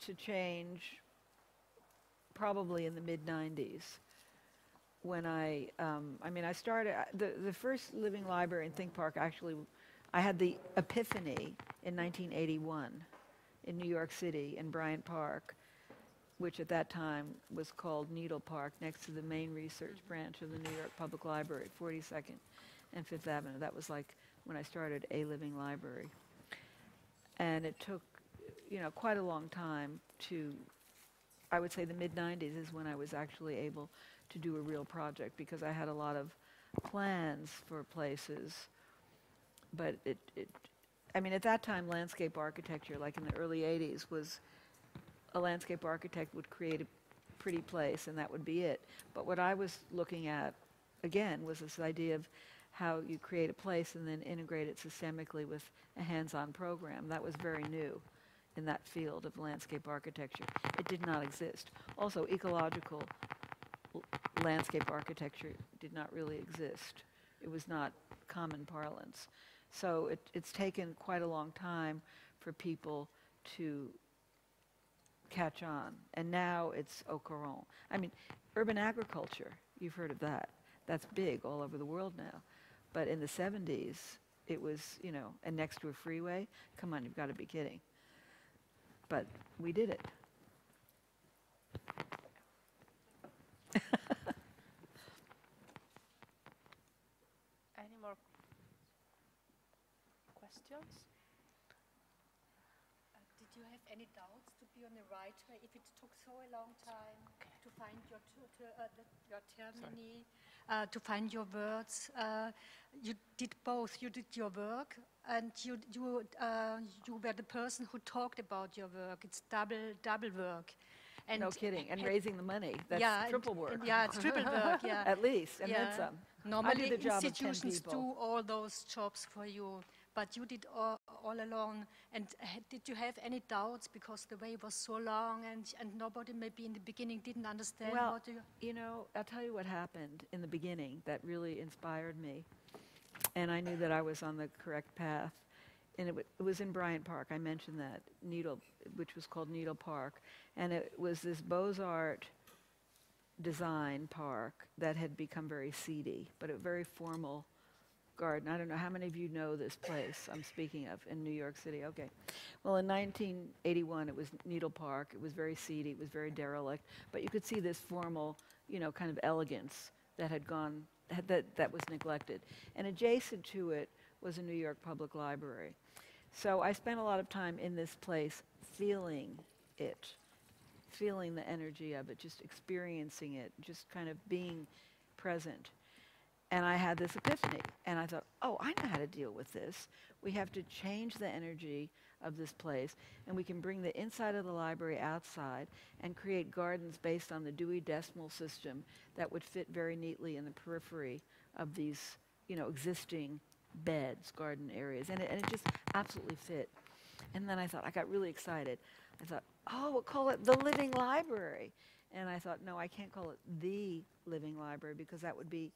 to change probably in the mid-90s when I started, the first living library in Think Park, actually, I had the epiphany in 1981 in New York City in Bryant Park, which at that time was called Needle Park, next to the main research branch of the New York Public Library at 42nd and Fifth Avenue. That was like when I started a living library. And it took, you know, quite a long time to, I would say the mid-90s is when I was actually able to do a real project, because I had a lot of plans for places, but I mean, at that time, landscape architecture, like in the early 80s, was a landscape architect would create a pretty place and that would be it. But what I was looking at, again, was this idea of how you create a place and then integrate it systemically with a hands-on program. That was very new in that field of landscape architecture. It did not exist. Also, ecological landscape architecture did not really exist. It was not common parlance. So it's taken quite a long time for people to catch on. And now it's au courant. I mean, urban agriculture, you've heard of that. That's big all over the world now. But in the 70s, it was, you know, and next to a freeway, come on, you've got to be kidding. But we did it. Any more questions? Did you have any doubts to be on the right way if it took so a long time to find your termini, to find your words? You did both. You did your work, and you were the person who talked about your work. It's double work. And no kidding. And raising the money. That's triple work. Yeah, it's triple work, yeah. At least, and then some. Normally, I do the job institutions of 10 people. do all those jobs for you, but you did all alone. And did you have any doubts because the way was so long and nobody maybe in the beginning didn't understand what you know, I'll tell you what happened in the beginning that really inspired me. And I knew that I was on the correct path. And it was in Bryant Park. I mentioned that, which was called Needle Park. And it was this Beaux-Arts design park that had become very seedy, but a very formal garden. I don't know how many of you know this place I'm speaking of in New York City. Okay. Well, in 1981, it was Needle Park. It was very seedy. It was very derelict. But you could see this formal, you know, kind of elegance that had gone, that was neglected. And adjacent to it was a New York Public Library. So I spent a lot of time in this place feeling it, feeling the energy of it, just experiencing it, just kind of being present. And I had this epiphany, and I thought, oh, I know how to deal with this. We have to change the energy of this place, and we can bring the inside of the library outside and create gardens based on the Dewey Decimal System that would fit very neatly in the periphery of these, you know, existing beds, garden areas, and it just absolutely fit. And then I thought, I got really excited. I thought, oh, we'll call it the Living Library. And I thought, no, I can't call it the living library because that would be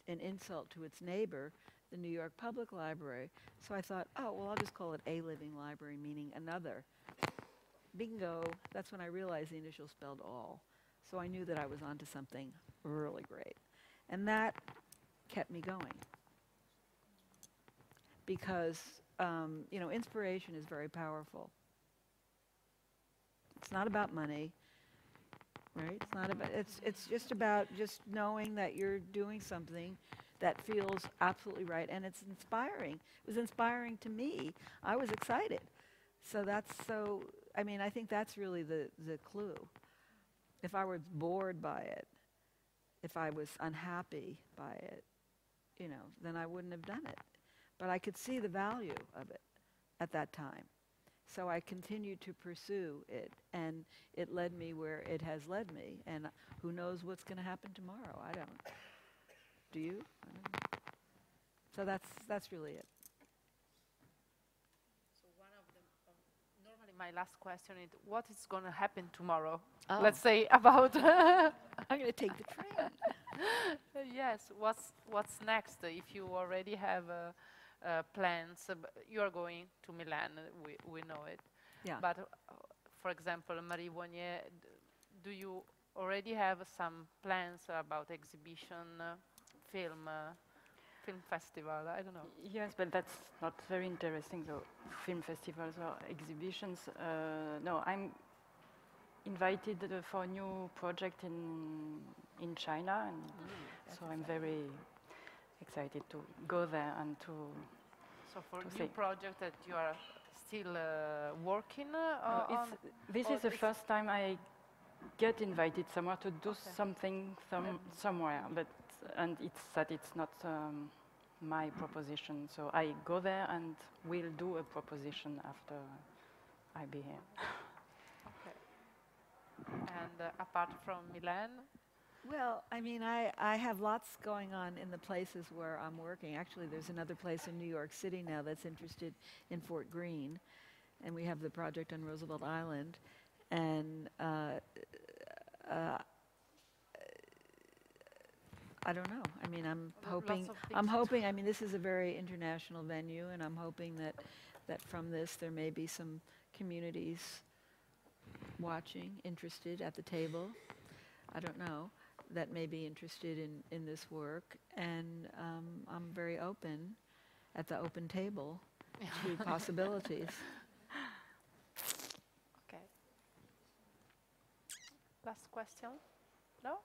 an insult to its neighbor, the New York Public Library. So I thought, oh, well, I'll just call it a living library, meaning another. Bingo. That's when I realized the initial spelled all. So I knew that I was onto something really great. And that kept me going. Because, you know, inspiration is very powerful. It's not about money, right? It's not about, it's just about just knowing that you're doing something that feels absolutely right, and it's inspiring. It was inspiring to me. I was excited. So I mean, I think that's really the clue. If I was bored by it, if I was unhappy by it, you know, then I wouldn't have done it. But I could see the value of it at that time. So I continued to pursue it, and it led me where it has led me. And who knows what's going to happen tomorrow? I don't. Do you? I don't know. So that's really it. So one of them, normally my last question is, what is going to happen tomorrow? Oh. Let's say about. I'm going to take the train. Yes. What's next? If you already have plans, you are going to Milan. We know it. Yeah. But for example, Marie Voignier, do you already have some plans about exhibition, film festival? I don't know. Yes, but that's not very interesting, though. Film festivals or exhibitions. No, I'm invited for a new project in China, and so I'm very excited to go there and to. So for to a new see. project that you are still working on? This is the first time I get invited somewhere to do something somewhere, and it's not my proposition. So I go there and will do a proposition after I be here. Okay. And apart from Milan? Well, I mean, I have lots going on in the places where I'm working. Actually, there's another place in New York City now that's interested in Fort Greene, and we have the project on Roosevelt Island. And I don't know. I mean, I'm hoping, I mean, this is a very international venue, and I'm hoping that from this there may be some communities watching, interested at the table. I don't know, that may be interested in this work. And I'm very open at the open table to possibilities. Okay. Last question? No?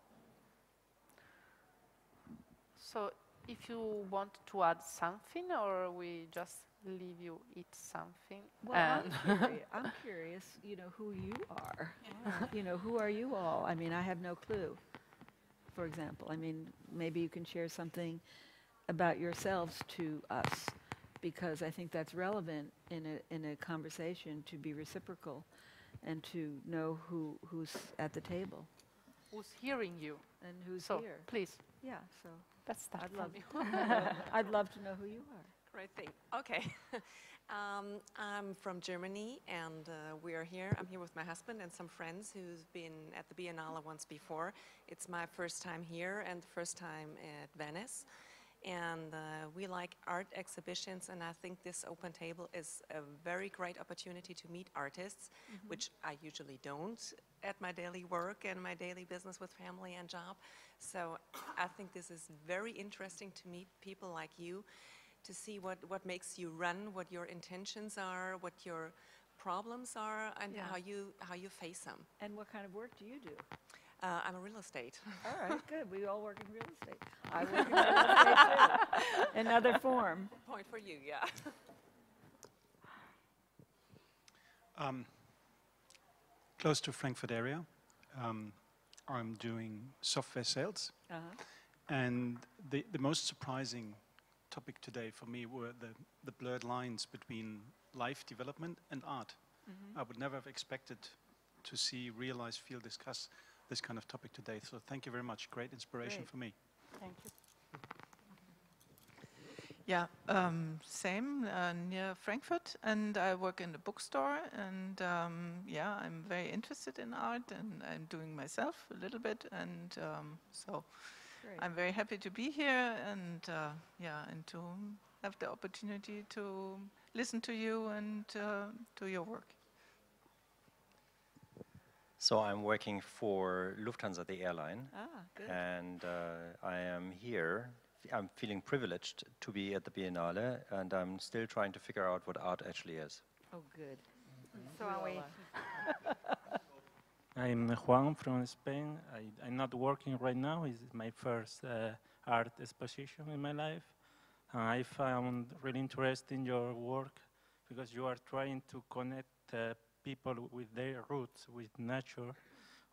So if you want to add something, or we just leave you eat something? Well, I'm curious, you know, who you are. You know, who are you all? I mean, I have no clue, for example. I mean, maybe you can share something about yourselves to us, because I think that's relevant in a conversation, to be reciprocal and to know who's at the table. Who's hearing you? And who's so here. Please. Yeah, so let's start from you. I'd love to know who you are. Great thing. Okay. I'm from Germany, and we are here. I'm here with my husband and some friends who's been at the Biennale once before. It's my first time here and first time at Venice. And we like art exhibitions, and I think this open table is a very great opportunity to meet artists, which I usually don't at my daily work and my daily business with family and job. So I think this is very interesting to meet people like you, to see what makes you run, what your intentions are, what your problems are, and how you face them. And what kind of work do you do? I'm a real estate. All right, good. We all work in real estate. I work in real estate too. Another form. Point for you, yeah. Close to Frankfurt area. I'm doing software sales. And the most surprising topic today for me were the blurred lines between life development and art. I would never have expected to see, realize, feel, discuss this kind of topic today. So thank you very much. Great inspiration for me. Thank you. Yeah, same, near Frankfurt, and I work in the bookstore, and yeah, I'm very interested in art, and I'm doing myself a little bit, and so Great. I'm very happy to be here, and yeah, and to have the opportunity to listen to you and to your work. So I'm working for Lufthansa, the airline, Good. and I am here. I'm feeling privileged to be at the Biennale, and I'm still trying to figure out what art actually is. Oh, good. So are we. I'm Juan from Spain. I'm not working right now. It's my first art exposition in my life. And I found really interesting your work because you are trying to connect people with their roots, with nature,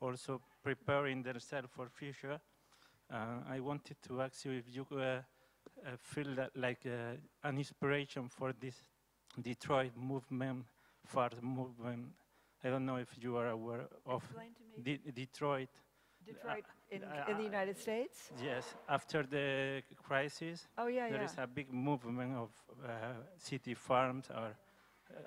also preparing themselves for future. I wanted to ask you if you feel that like an inspiration for this Detroit movement, FARC movement. I don't know if you are aware of Detroit. Detroit in the United States? Yes, after the crisis, Oh, yeah, there is a big movement of city farms. Or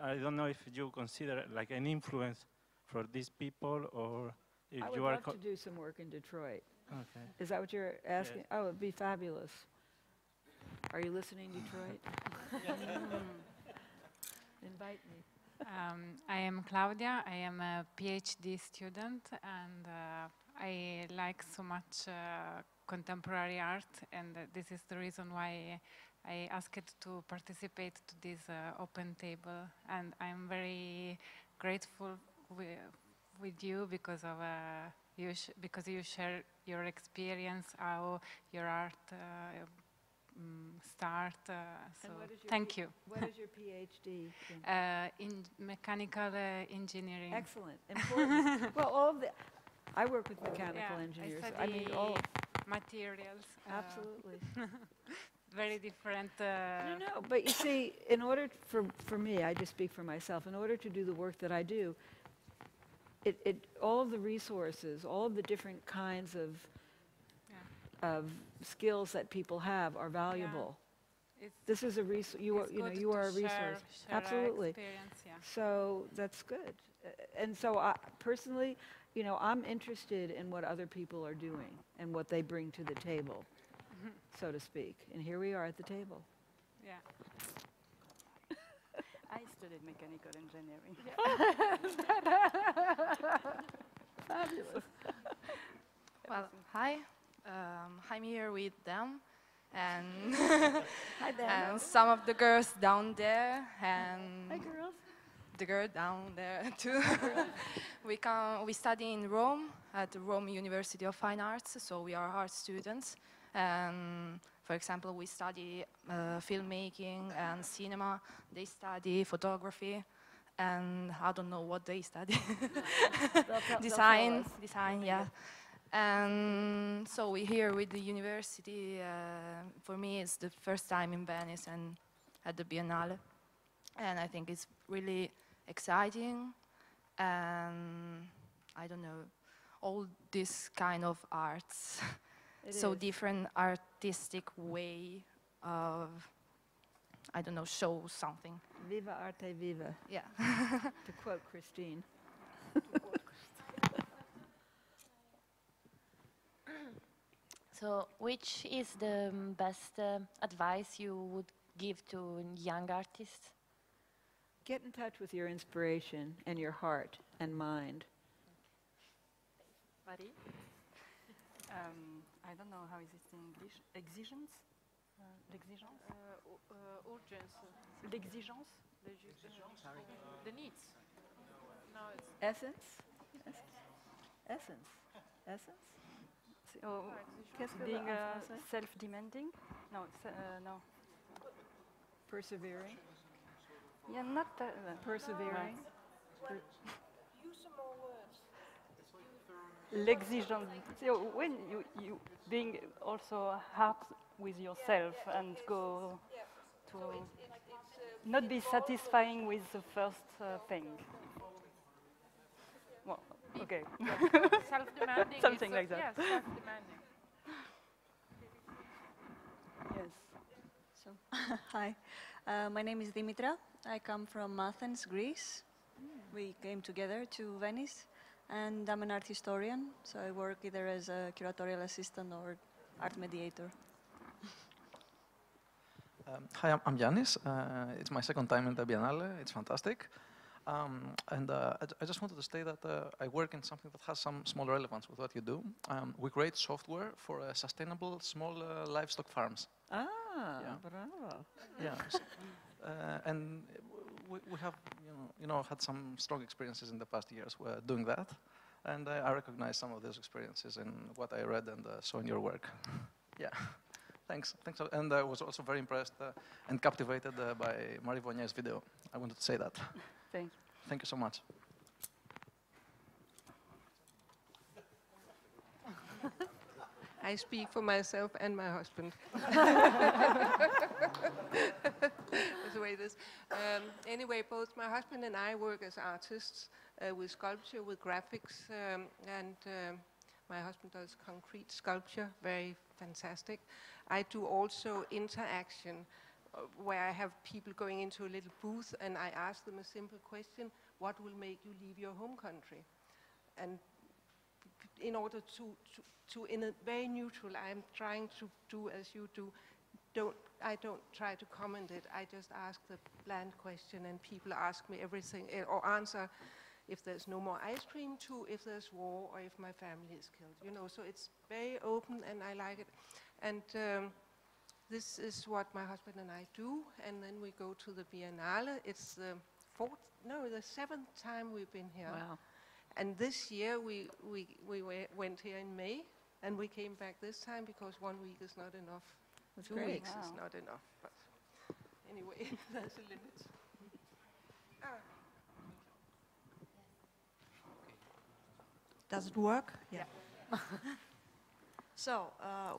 I don't know if you consider it like an influence for these people, or if I would you are. love to do some work in Detroit. Okay. Is that what you're asking? Yes. Oh, it'd be fabulous. Are you listening, Detroit? Invite me. I am Claudia. I am a PhD student, and I like so much contemporary art, and this is the reason why I asked to participate to this open table. And I'm very grateful with you because of because you share your experience, how your art start. So thank you. What is your PhD in? In mechanical engineering. Excellent. Important. Well, all of the. I work with mechanical Yeah, engineers. I I mean, study all. materials. Absolutely. Very different. No, but you see, in order for me, I just speak for myself. In order to do the work that I do, all of the resources, all of the different kinds of skills that people have are valuable. Yeah. This is a resource. You are a resource. Share Absolutely. experience, yeah. So that's good. And so I, personally, I'm interested in what other people are doing and what they bring to the table, so to speak. And here we are at the table. Yeah. I studied mechanical engineering. Fabulous. Well, hi. I'm here with them, and Hi, Dan. and some of the girls down there, and Hi, girls. the girl down there too. We study in Rome at the Rome University of Fine Arts, so we are art students. And for example, we study filmmaking and cinema. They study photography, and I don't know what they study. Design, yeah. And so we're here with the university. For me, it's the first time in Venice and at the Biennale. And I think it's really exciting. And I don't know, all this kind of arts, so different artistic way of, I don't know, show something. Viva arte viva. Yeah. To quote Christine. So, which is the best advice you would give to young artists? Get in touch with your inspiration and your heart and mind. Marie? I don't know how is it in English. Exigence? L'exigence? Urgency. L'exigence? The needs. No, it's Essence? Essence? Essence? Oh, Qu'est-ce que being en français? self-demanding? No, no. Persevering? Yeah, not that. Persevering? Use some more words. L'exigence. So when you being also hard with yourself and go to not be satisfying with the first thing. Well, okay. self-demanding. Something like that. Yes, self-demanding. Yes. So, hi, my name is Dimitra. I come from Athens, Greece. We came together to Venice, and I'm an art historian, so I work either as a curatorial assistant or art mediator. Hi, I'm Yannis. It's my second time in the Biennale. It's fantastic. I just wanted to say that I work in something that has some small relevance with what you do. We create software for sustainable small livestock farms. Ah, yeah. Bravo. Yeah, and we have had some strong experiences in the past years doing that, and I recognize some of those experiences in what I read and saw in your work. Yeah. Thanks. And I was also very impressed and captivated by Marie Vonnier's video. I wanted to say that. Thank you. Thank you so much. I speak for myself and my husband. That's the way it is. Anyway, both my husband and I work as artists with sculpture, with graphics, and my husband does concrete sculpture, very fantastic. I do also interaction, where I have people going into a little booth and I ask them a simple question: what will make you leave your home country? And in order to in a very neutral, I'm trying to do as you do. I don't try to comment it. I just ask the bland question, and people ask me everything, or answer if there's no more ice cream, to if there's war, or if my family is killed. You know, so it's very open, and I like it. And this is what my husband and I do. And then we go to the Biennale. It's the seventh time we've been here. Wow. And this year we went here in May, and we came back this time because 1 week is not enough. That's 2 great. weeks is Wow. not enough. But anyway, there's a limit. Does it work? Yeah. So,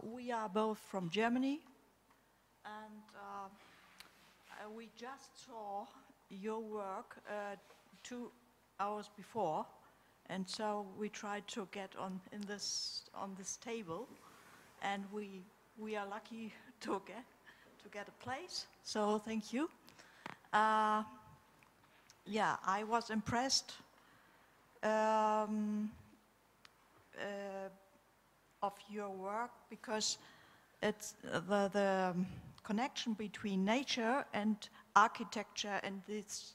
we are both from Germany, and we just saw your work 2 hours before, and so we tried to get on this table, and we are lucky to get a place. So thank you. Yeah, I was impressed of your work because it's the connection between nature and architecture and this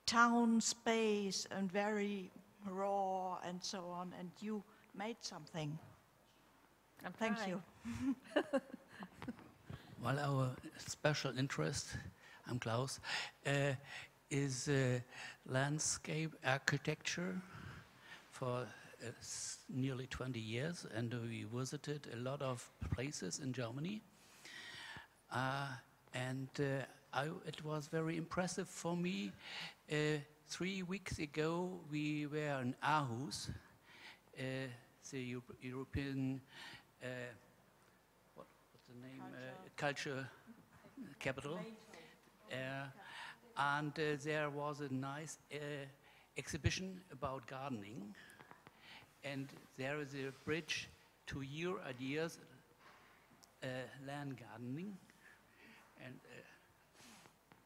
town space and very raw and so on, and you made something. And thank you. Well, our special interest, I'm Klaus, is landscape architecture for nearly 20 years, and we visited a lot of places in Germany. It was very impressive for me. 3 weeks ago, we were in Aarhus, the European, what's the name? Culture capital. And there was a nice exhibition about gardening. And there is a bridge to your ideas, land gardening, and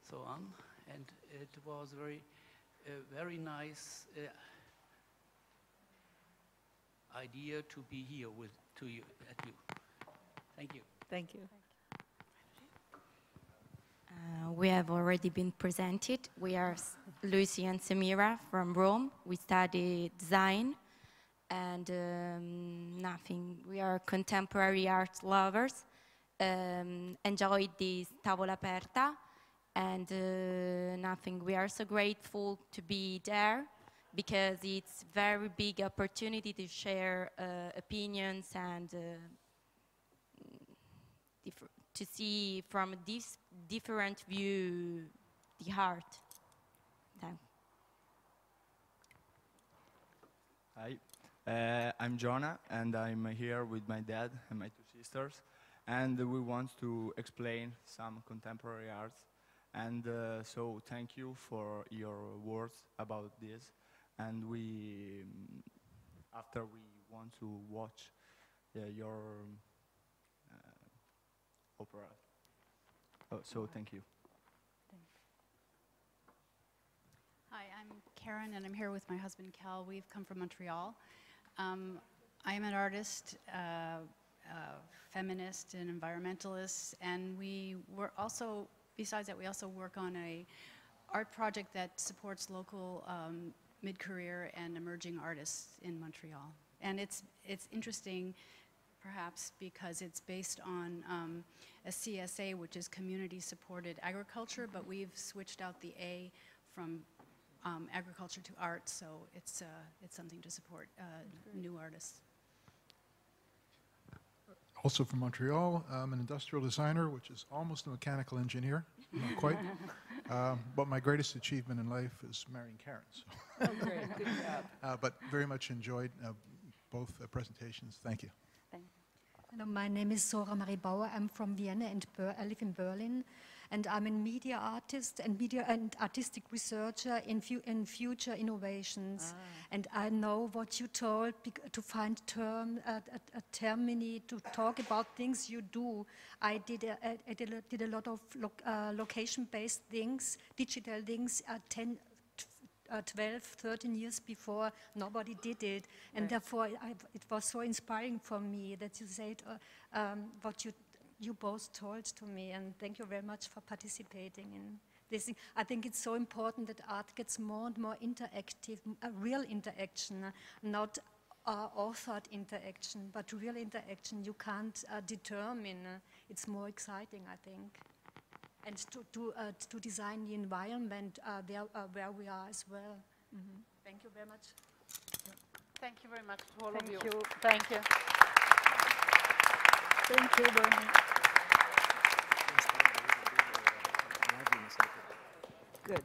so on. And it was very nice idea to be here at you. Thank you. Thank you. We have already been presented. We are Lucy and Samira from Rome. We study design and nothing. We are contemporary art lovers. Enjoyed this Tavola Aperta and nothing. We are so grateful to be there because it's very big opportunity to share opinions and to see from this different view the art. Hi, I'm Jonah, and I'm here with my dad and my 2 sisters, and we want to explain some contemporary arts. And so thank you for your words about this, and after we want to watch your opera. So thank you. Hi, I'm Karen, and I'm here with my husband, Cal. We've come from Montreal. I am an artist, feminist, and environmentalist, and we were also, besides that, we also work on a art project that supports local mid-career and emerging artists in Montreal. And it's interesting, perhaps, because it's based on a CSA, which is community-supported agriculture, but we've switched out the A from agriculture to art, so it's something to support new artists. Also from Montreal, I'm an industrial designer, which is almost a mechanical engineer, not quite. But my greatest achievement in life is marrying Karen. So. Oh, great, good job. But very much enjoyed both presentations. Thank you. Hello, my name is Sora Marie Bauer. I'm from Vienna and I live in Berlin. And I'm a media artist and media and artistic researcher in future innovations. And I know what you told, to find a termini to talk about things you do. I did a lot of location-based things, digital things, 10, 12, 13 years before. Nobody did it. And therefore, it was so inspiring for me that you said what you both told to me, and thank you very much for participating in this. I think it's so important that art gets more and more interactive, a real interaction, not authored interaction, but real interaction you can't determine. It's more exciting, I think. And to design the environment where we are as well. Mm-hmm. Thank you very much. Thank you very much to all of you. Thank you. Thank you. Thank you very much. Good.